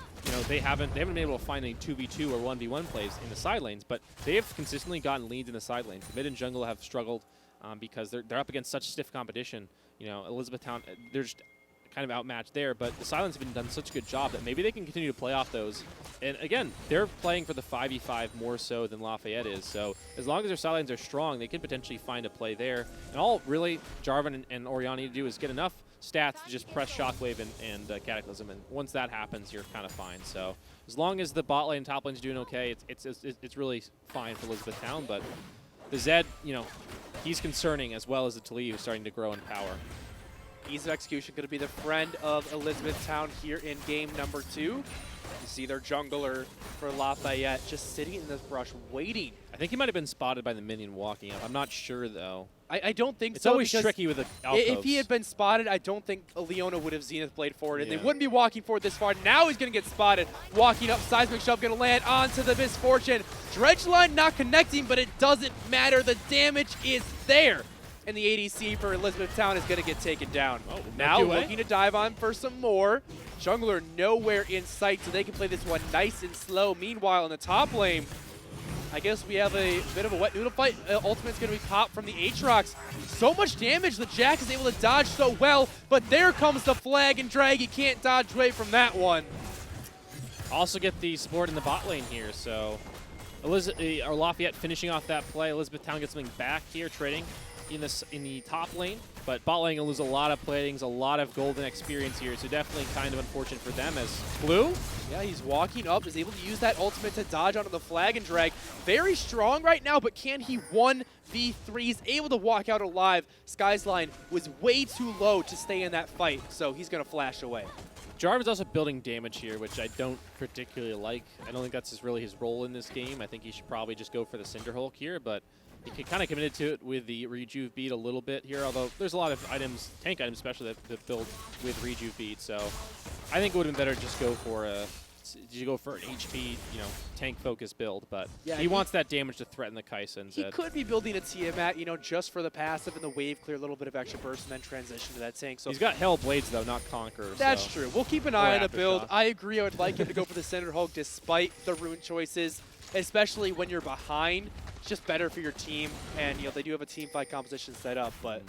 they haven't been able to find any 2v2 or 1v1 plays in the side lanes, but they have consistently gotten leads in the side lanes. The mid and jungle have struggled because they're up against such stiff competition. Elizabethtown, they're just kind of outmatched there, but the Silence have been done such a good job that maybe they can continue to play off those. And again, they're playing for the 5v5 more so than Lafayette is, so as long as their Silence are strong, they can potentially find a play there. And all really Jarvan and Orianna need to do is get enough stats to just press Shockwave and Cataclysm, and once that happens, you're kind of fine. So as long as the bot lane and top lane's doing okay, it's really fine for Elizabethtown, but the Zed, he's concerning, as well as the Talia, who's starting to grow in power. Ease of execution going to be the friend of Elizabethtown here in game number 2. You see their jungler for Lafayette just sitting in this brush waiting. I think he might have been spotted by the minion walking up. I'm not sure, though. I don't think It's so. always because tricky with the alcoves. if he had been spotted, I don't think Leona would have Zenith Blade forward, and Yeah. they wouldn't be walking forward this far. Now he's going to get spotted. Walking up, Seismic Shove going to land onto the Misfortune. Dredge line not connecting, but it doesn't matter. The damage is there. And the ADC for Elizabethtown is going to get taken down. Oh, Now Milky Way. looking to dive on for some more. Jungler nowhere in sight, so they can play this one nice and slow. Meanwhile, in the top lane, I guess we have a bit of a wet noodle fight. Ultimate's going to be popped from the Aatrox. So much damage. The Jack is able to dodge so well, but there comes the flag and drag. He can't dodge away from that one. Also get the support in the bot lane here, so Lafayette finishing off that play. Elizabethtown gets something back here, trading in the top lane, but bot lane will lose a lot of platings, a lot of golden experience here, so definitely kind of unfortunate for them as Blue. Yeah, he's walking up, is able to use that ultimate to dodge onto the flag and drag. Very strong right now, but can he 1v3? He's able to walk out alive. Sky's line was way too low to stay in that fight, so he's going to flash away. Jarvan's also building damage here, which I don't particularly like. I don't think that's really his role in this game. I think he should probably just go for the Cinder Hulk here, but he kind of committed to it with the Rejuve beat a little bit here, although there's a lot of items, tank items especially, that build with Rejuve beat, so I think it would have been better to just go for an HP, tank-focused build, but Yeah, he wants that damage to threaten the Kai'Sa He instead. could be building a Tiamat, just for the passive and the wave clear, a little bit of extra burst, and then transition to that tank. So He's got Hell Blades, though, not Conqueror. that's so. true. We'll keep an eye on the build. Aftershock. I agree. I would like him to go for the Cinder Hulk despite the rune choices, especially when you're behind. It's just better for your team, and they do have a team fight composition set up. But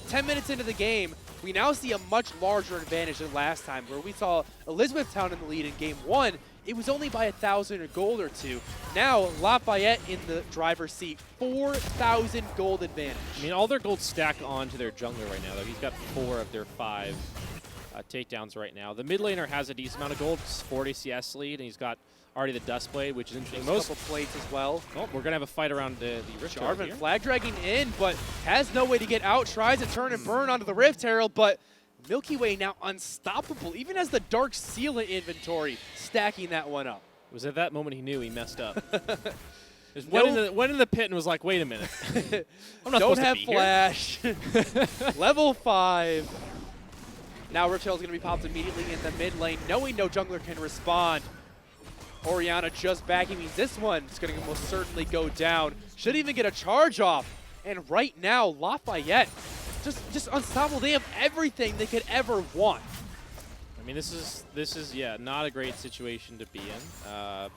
10 minutes into the game, we now see a much larger advantage than last time, where we saw Elizabethtown in the lead in game 1. It was only by 1,000 or gold or 2. Now Lafayette in the driver's seat, 4,000 gold advantage. I mean, all their gold stack onto their jungler right now, though. He's got 4 of their 5 takedowns right now. The mid laner has a decent amount of gold, 40 CS lead, and he's got already the Dust Blade, which is interesting. There's a couple plates as well. Oh, we're going to have a fight around the Rift Herald Jarvan here. flag dragging in, but has no way to get out. Tries to turn and burn onto the Rift Herald, but Milky Way now unstoppable, even as the Dark Seal in inventory, stacking that one up. It was at that moment he knew he messed up. Just No- went in the pit and was like, wait a minute. I'm not Don't supposed to have be flash. Level 5. Now Rift Herald's going to be popped immediately in the mid lane, knowing no jungler can respond. Orianna just backing means this one is going to most certainly go down. Should even get a charge off. And right now, Lafayette, just unstoppable. They have everything they could ever want. I mean, this is not a great situation to be in.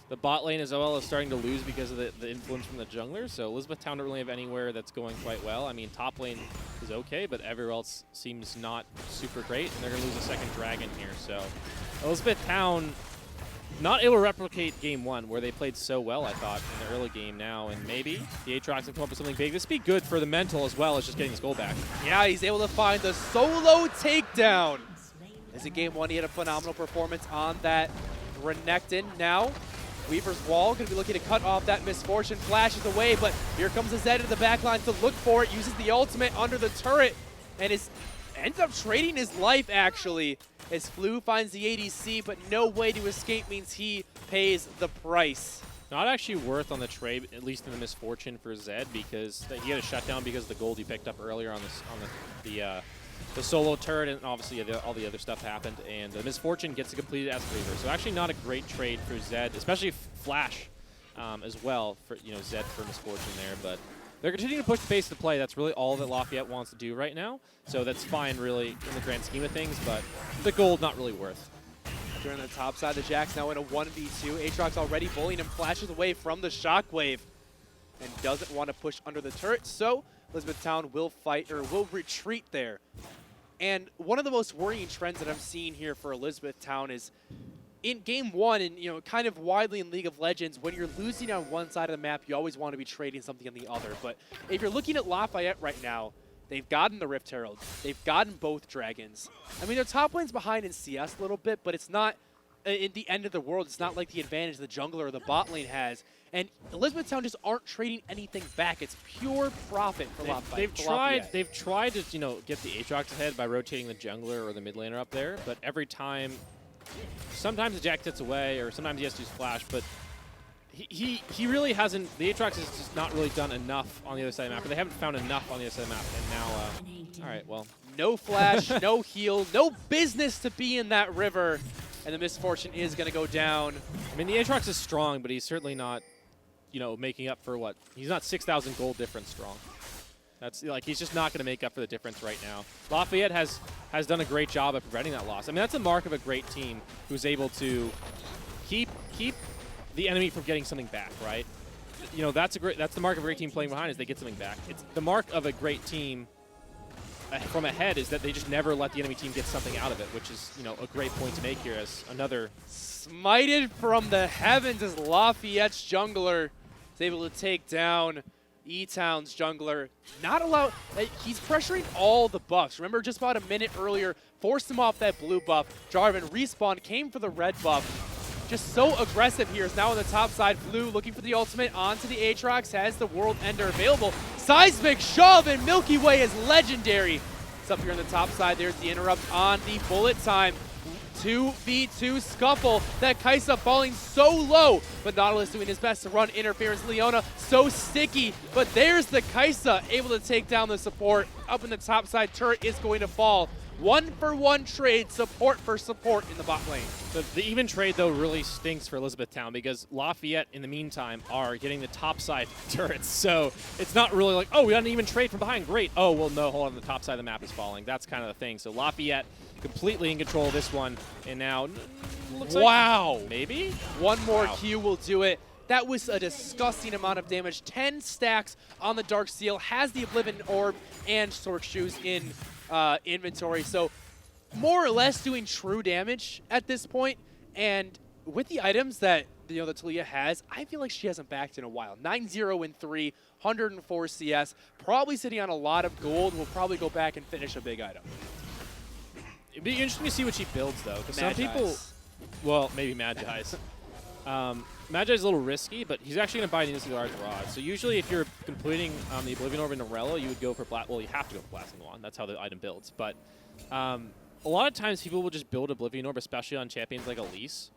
The bot lane as well is starting to lose because of the influence from the jungler, so Elizabethtown don't really have anywhere that's going quite well. I mean, top lane is okay, but everywhere else seems not super great, and they're going to lose a second dragon here. So Elizabethtown not able to replicate game 1, where they played so well, I thought, in the early game now, and maybe the Aatrox can come up with something big. This would be good for the mental as well as just getting his goal back. Yeah, he's able to find the solo takedown. As in game 1, he had a phenomenal performance on that Renekton. Now, Weaver's Wall going to be looking to cut off that Misfortune, flashes away, but here comes the Zed in the back line to look for it, uses the ultimate under the turret, and ends up trading his life, actually, as Flu finds the ADC, but no way to escape means he pays the price. Not actually worth on the trade, at least in the Misfortune for Zed, because he had a shutdown because of the gold he picked up earlier on the solo turret, and obviously all the other stuff happened, and the Misfortune gets it completed as Weaver. So actually not a great trade for Zed, especially Flash as well for Zed for Misfortune there, but they're continuing to push the pace of the play. That's really all that Lafayette wants to do right now, so that's fine really in the grand scheme of things, but the gold not really worth. During the top side, the Jack's now in a 1v2. Aatrox already bullying him, flashes away from the shockwave, and doesn't want to push under the turret, so Elizabethtown will fight, or will retreat there. And one of the most worrying trends that I'm seeing here for Elizabethtown is in game 1, and kind of widely in League of Legends, when you're losing on one side of the map, you always want to be trading something on the other. But if you're looking at Lafayette right now, they've gotten the Rift Herald, they've gotten both dragons. I mean, their top lane's behind in CS a little bit, but it's not in the end of the world. It's not like the advantage the jungler or the bot lane has. And Elizabethtown just aren't trading anything back. It's pure profit for Lafayette. They've tried to get the Aatrox ahead by rotating the jungler or the mid laner up there, but every time sometimes the Jack gets away, or sometimes he has to use flash, but he really hasn't. The Aatrox has just not really done enough on the other side of the map, or they haven't found enough on the other side of the map. And now, all right, well, no flash, no heal, no business to be in that river, and the Misfortune is going to go down. I mean, the Aatrox is strong, but he's certainly not, you know, making up for what he's not 6,000 gold difference strong. That's like he's just not going to make up for the difference right now. Lafayette has done a great job of preventing that loss. I mean, that's a mark of a great team who's able to keep the enemy from getting something back, right? You know, that's the mark of a great team playing behind is they get something back. It's the mark of a great team from ahead is that they just never let the enemy team get something out of it, which is, you know, a great point to make here as another smited from the heavens as Lafayette's jungler is able to take down E-Town's jungler. Not allowed, he's pressuring all the buffs. Remember just about a minute earlier, forced him off that blue buff. Jarvan respawned, came for the red buff. Just so aggressive here. Is now on the top side. Blue looking for the ultimate onto the Aatrox. Has the World Ender available. Seismic shove and Milky Way is legendary. It's up here on the top side. There's the interrupt on the bullet time. 2v2 scuffle. That Kaisa falling so low, but Nautilus doing his best to run interference. Leona so sticky, but there's the Kaisa able to take down the support. Up in the top side, turret is going to fall. 1-for-1 trade, support for support in the bot lane. The even trade, though, really stinks for Elizabethtown because Lafayette, in the meantime, are getting the top side turrets. So it's not really like, oh, we got an even trade from behind. Great. Oh, well, no, hold on. The top side of the map is falling. That's kind of the thing. So Lafayette completely in control of this one. And now, looks like maybe? One more Q will do it. That was a disgusting amount of damage. 10 stacks on the Dark Seal. Has the Oblivion Orb and Sword Shoes in inventory, so more or less doing true damage at this point. And with the items that that Taliyah has, I feel like she hasn't backed in a while. 9-0-3, 104 CS, probably sitting on a lot of gold. Will probably go back and finish a big item. It'd be interesting to see what she builds though, because some people, well, maybe Magi's. Magi's a little risky, but he's actually going to buy an Innisy Large Rod. So usually if you're completing the Oblivion Orb in Norello, you would go for well, you have to go for Blasting Wand. That's how the item builds. But a lot of times people will just build Oblivion Orb, especially on champions like Elise.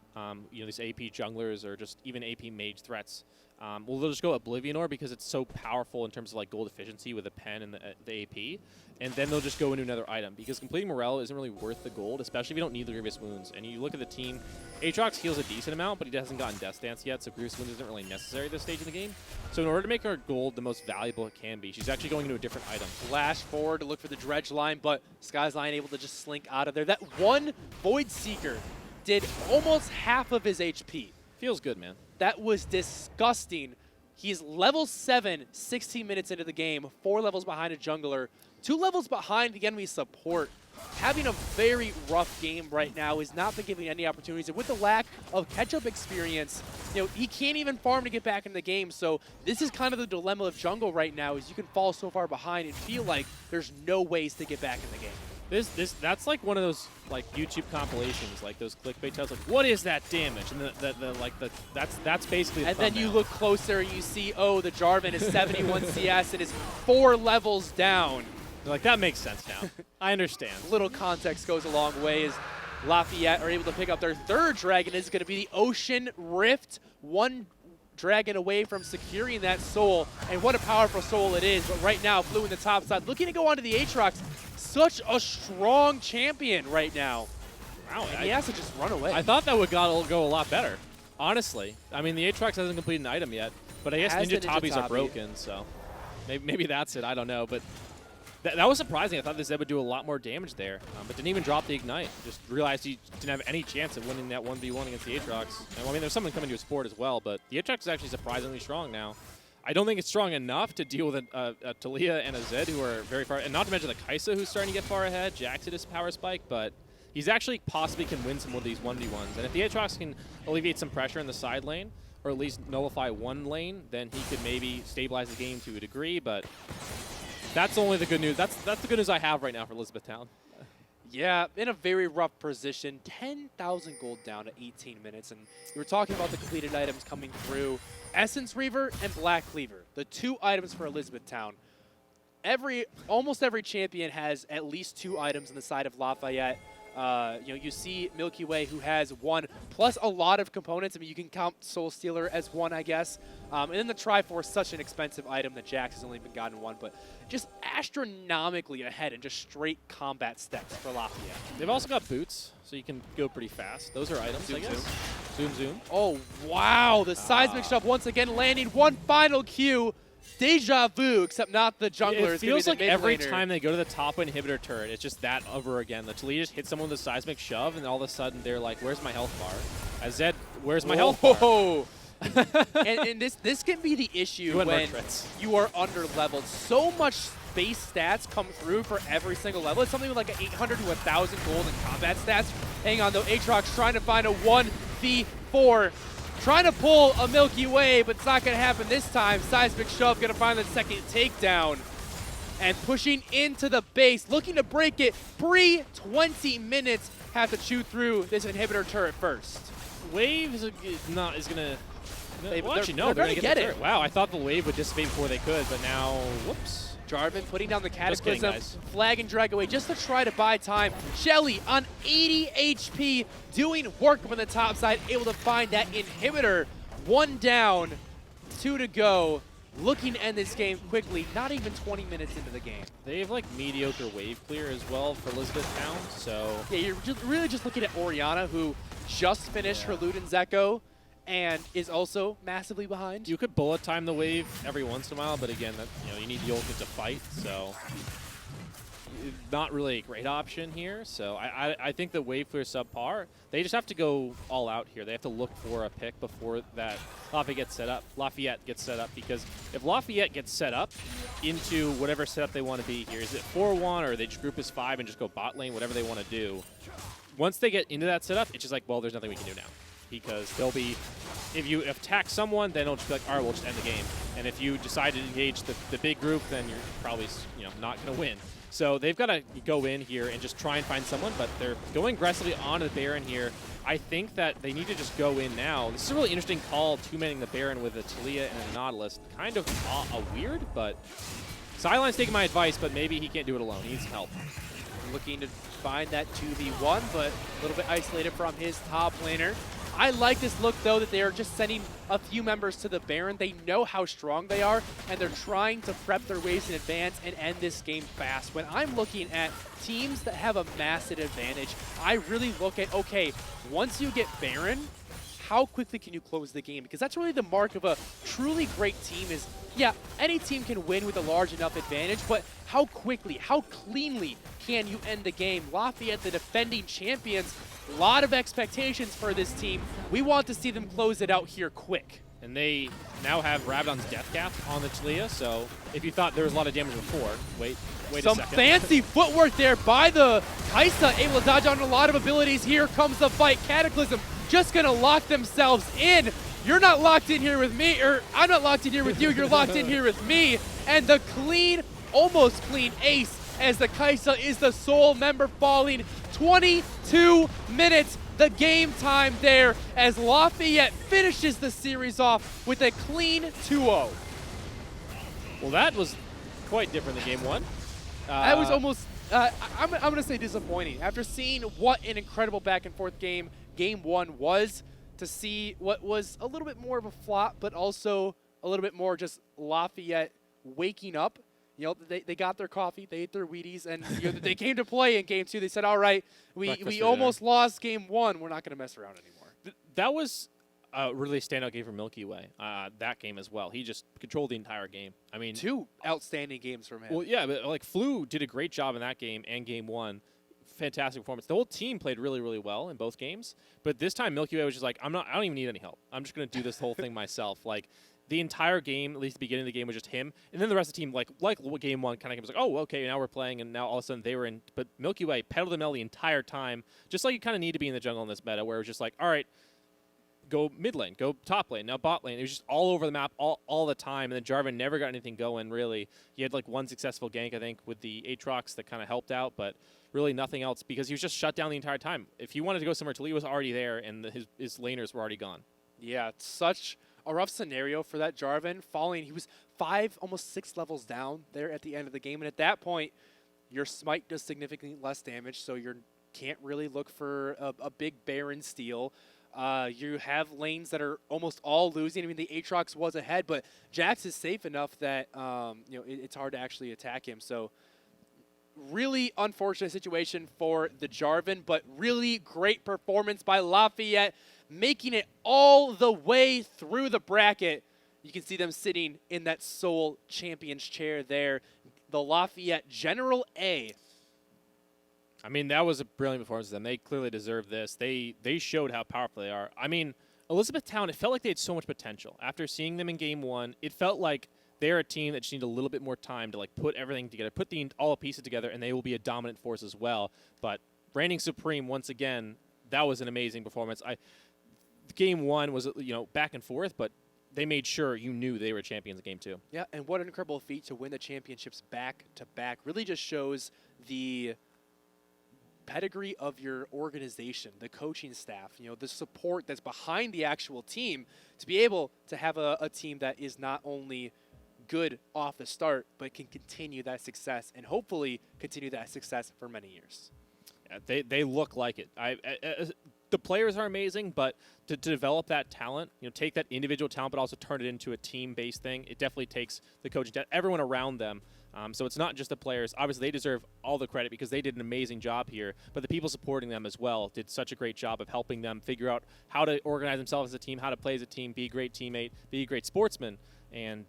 These AP junglers or just even AP mage threats. Well, they'll just go Oblivion Orb because it's so powerful in terms of like gold efficiency with the pen and the AP. And then they'll just go into another item because completing Morello isn't really worth the gold, especially if you don't need the Grievous Wounds. And you look at the team, Aatrox heals a decent amount, but he hasn't gotten Death Dance yet, so Grievous Wounds isn't really necessary at this stage in the game. So in order to make her gold the most valuable it can be, she's actually going into a different item. Flash forward to look for the Dredge line, but Sky's Line able to just slink out of there. That one Void Seeker did almost half of his HP. Feels good, man. That was disgusting. He's level 7, 16 minutes into the game, 4 levels behind a jungler, 2 levels behind the enemy support. Having a very rough game right now. Is not been giving any opportunities. And with the lack of catch-up experience, he can't even farm to get back in the game. So this is kind of the dilemma of jungle right now, is you can fall so far behind and feel like there's no ways to get back in the game. That's like one of those like YouTube compilations, like those clickbait titles, like what is that damage? And that's basically. And then you look closer and you see, oh, the Jarvan is 71 CS and is 4 levels down. You're like, that makes sense now. I understand. Little context goes a long way as Lafayette are able to pick up their 3rd dragon. Is going to be the Ocean Rift. 1 dragon away from securing that soul, and what a powerful soul it is. But right now, Blue in the top side, looking to go onto the Aatrox. Such a strong champion right now. Wow, and he has to just run away. I thought that would go a lot better, honestly. I mean, the Aatrox hasn't completed an item yet, but I guess Ninja Tabis are broken, so maybe that's it. I don't know, but that was surprising. I thought the Zed would do a lot more damage there, but didn't even drop the Ignite. Just realized he didn't have any chance of winning that 1v1 against the Aatrox. And, I mean, there's someone coming to his support as well, but the Aatrox is actually surprisingly strong now. I don't think it's strong enough to deal with a Taliyah and a Zed who are very far, and not to mention the Kaisa who's starting to get far ahead. Jax hit his power spike, but he's actually possibly can win some of these 1v1s. And if the Aatrox can alleviate some pressure in the side lane, or at least nullify one lane, then he could maybe stabilize the game to a degree, but that's only the good news. That's the good news I have right now for Elizabethtown. Yeah, in a very rough position. 10,000 gold down to 18 minutes. And we were talking about the completed items coming through. Essence Reaver and Black Cleaver, the 2 items for Elizabethtown. Almost every champion has at least 2 items on the side of Lafayette. You see Milky Way, who has one plus a lot of components. I mean, you can count Soul Stealer as one, I guess. And then the Triforce, such an expensive item that Jax has only been gotten one, but just astronomically ahead in just straight combat steps for Lafayette. They've also got boots, so you can go pretty fast. Those are items, I guess. Zoom, zoom. Oh, wow. The seismic shove once again landing one final Q. Deja vu, except not the jungler. It feels like every time they go to the top inhibitor turret, it's just that over again. The Talia just hits someone with a seismic shove, and all of a sudden they're like, where's my health bar? Zed, where's my health bar? and this can be the issue when you are under leveled. So much base stats come through for every single level. It's something like 800 to 1,000 gold in combat stats. Hang on though, Aatrox trying to find a 1v4. Trying to pull a Milky Way, but it's not going to happen this time. Seismic Shove going to find the second takedown. And pushing into the base, looking to break it. Bree, 20 minutes, have to chew through this inhibitor turret first. Wave is going to... Well, actually, no, they're going to get it. Wow, I thought the wave would dissipate before they could, but now, whoops. Jarvan putting down the Cataclysm, kidding, flag and drag away just to try to buy time. Shelly on 80 HP, doing work up on the top side, able to find that inhibitor. One down, 2 to go. Looking to end this game quickly, not even 20 minutes into the game. They have like mediocre wave clear as well for Elizabethtown, so... Yeah, you're really just looking at Orianna, who just finished her Luden's Echo and is also massively behind. You could bullet time the wave every once in a while, but again, that, you need Yolka to fight, so not really a great option here. So I think the wave clear subpar. They just have to go all out here. They have to look for a pick before that Lafayette gets set up, because if Lafayette gets set up into whatever setup they want to be here, is it 4-1 or they just group as 5 and just go bot lane, whatever they want to do. Once they get into that setup, it's just like, well, there's nothing we can do now. Because they'll be, if you attack someone, then it'll just be like, all right, we'll just end the game. And if you decide to engage the big group, then you're probably not going to win. So they've got to go in here and just try and find someone, but they're going aggressively onto the Baron here. I think that they need to just go in now. This is a really interesting call, two-manning the Baron with a Talia and a Nautilus. Kind of weird, but Sideline's taking my advice, but maybe he can't do it alone. He needs help. Looking to find that 2v1, but a little bit isolated from his top laner. I like this look, though, that they are just sending a few members to the Baron. They know how strong they are, and they're trying to prep their waves in advance and end this game fast. When I'm looking at teams that have a massive advantage, I really look at, okay, once you get Baron, how quickly can you close the game? Because that's really the mark of a truly great team is, yeah, any team can win with a large enough advantage, but how quickly, how cleanly can you end the game? Lafayette, the defending champions, a lot of expectations for this team. We want to see them close it out here quick. And they now have Rabadon's Death Cap on the Talia, so if you thought there was a lot of damage before, wait a second. Some fancy footwork there by the Kaisa, able to dodge on a lot of abilities. Here comes the fight. Cataclysm just going to lock themselves in. You're not locked in here with me, or I'm not locked in here with you. You're locked in here with me. And the clean, almost clean ace as the Kaisa is the sole member falling. 22 minutes, the game time there as Lafayette finishes the series off with a clean 2-0. Well, that was quite different than game one. That was almost, I'm going to say disappointing. After seeing what an incredible back and forth game one was, to see what was a little bit more of a flop, but also a little bit more just Lafayette waking up. You know, they got their coffee, they ate their Wheaties, and they came to play in game two. They said, all right, we almost lost game one. We're not going to mess around anymore. That was a really standout game for Milky Way, that game as well. He just controlled the entire game. I mean, 2 outstanding games from him. Well, yeah, but like Flu did a great job in that game and game one. Fantastic performance. The whole team played really, really well in both games. But this time, Milky Way was just like, I don't even need any help. I'm just going to do this whole thing myself. Like, the entire game, at least the beginning of the game, was just him. And then the rest of the team, like game one, kind of was like, oh, okay, now we're playing. And now all of a sudden they were in. But Milky Way pedaled the metal the entire time, just like you kind of need to be in the jungle in this meta, where it was just like, all right, go mid lane, go top lane, now bot lane. It was just all over the map all the time. And then Jarvan never got anything going, really. He had like one successful gank, I think, with the Aatrox that kind of helped out, but really nothing else because he was just shut down the entire time. If he wanted to go somewhere, Talia was already there, and his laners were already gone. Yeah, it's such a rough scenario for that Jarvan falling. He was 5, almost 6 levels down there at the end of the game. And at that point, your smite does significantly less damage, so you're can't really look for a big barren steal. You have lanes that are almost all losing. I mean, the Aatrox was ahead, but Jax is safe enough that it's hard to actually attack him. So really unfortunate situation for the Jarvan, but really great performance by Lafayette, making it all the way through the bracket. You can see them sitting in that sole champion's chair there. The Lafayette General A. I mean, that was a brilliant performance of them. They clearly deserve this. They showed how powerful they are. I mean, Elizabethtown, it felt like they had so much potential. After seeing them in Game 1, it felt like they're a team that just need a little bit more time to put everything together, put all the pieces together, and they will be a dominant force as well. But reigning supreme once again, that was an amazing performance. Game 1 was back and forth, but they made sure you knew they were champions in Game 2. Yeah, and what an incredible feat to win the championships back to back. Really just shows the pedigree of your organization, the coaching staff, the support that's behind the actual team to be able to have a team that is not only good off the start, but can continue that success and hopefully continue that success for many years. Yeah, they look like it. The players are amazing, but to develop that talent, take that individual talent, but also turn it into a team-based thing, it definitely takes the coaching staff, everyone around them. So it's not just the players. Obviously, they deserve all the credit because they did an amazing job here, but the people supporting them as well did such a great job of helping them figure out how to organize themselves as a team, how to play as a team, be a great teammate, be a great sportsman. And,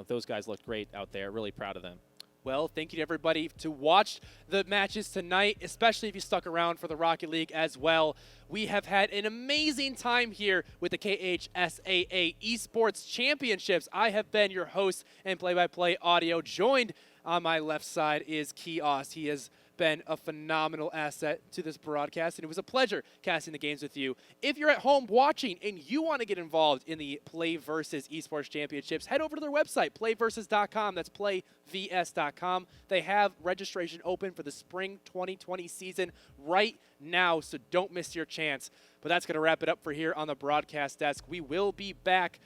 those guys looked great out there. Really proud of them. Well, thank you to everybody to watch the matches tonight, especially if you stuck around for the Rocket League as well. We have had an amazing time here with the KHSAA Esports Championships. I have been your host and play-by-play audio. Joined on my left side is Kios. He has been a phenomenal asset to this broadcast, and it was a pleasure casting the games with you. If you're at home watching and you want to get involved in the PlayVS Esports Championships, head over to their website, playversus.com. That's playvs.com. They have registration open for the spring 2020 season right now, so don't miss your chance. But that's going to wrap it up for here on the broadcast desk. We will be back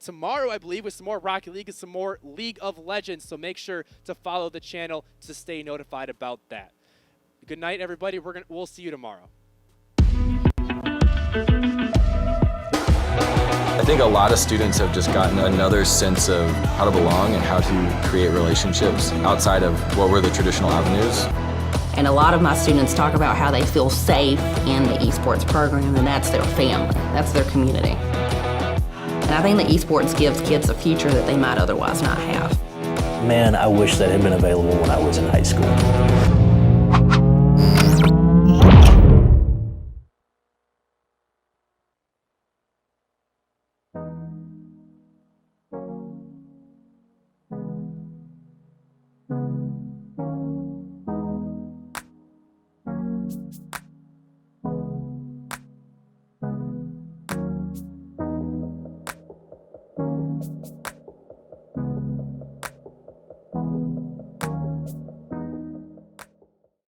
tomorrow, I believe, with some more Rocket League and some more League of Legends. So make sure to follow the channel to stay notified about that. Good night, everybody. We'll see you tomorrow. I think a lot of students have just gotten another sense of how to belong and how to create relationships outside of what were the traditional avenues. And a lot of my students talk about how they feel safe in the esports program, and that's their family, that's their community. And I think the esports gives kids a future that they might otherwise not have. Man, I wish that had been available when I was in high school.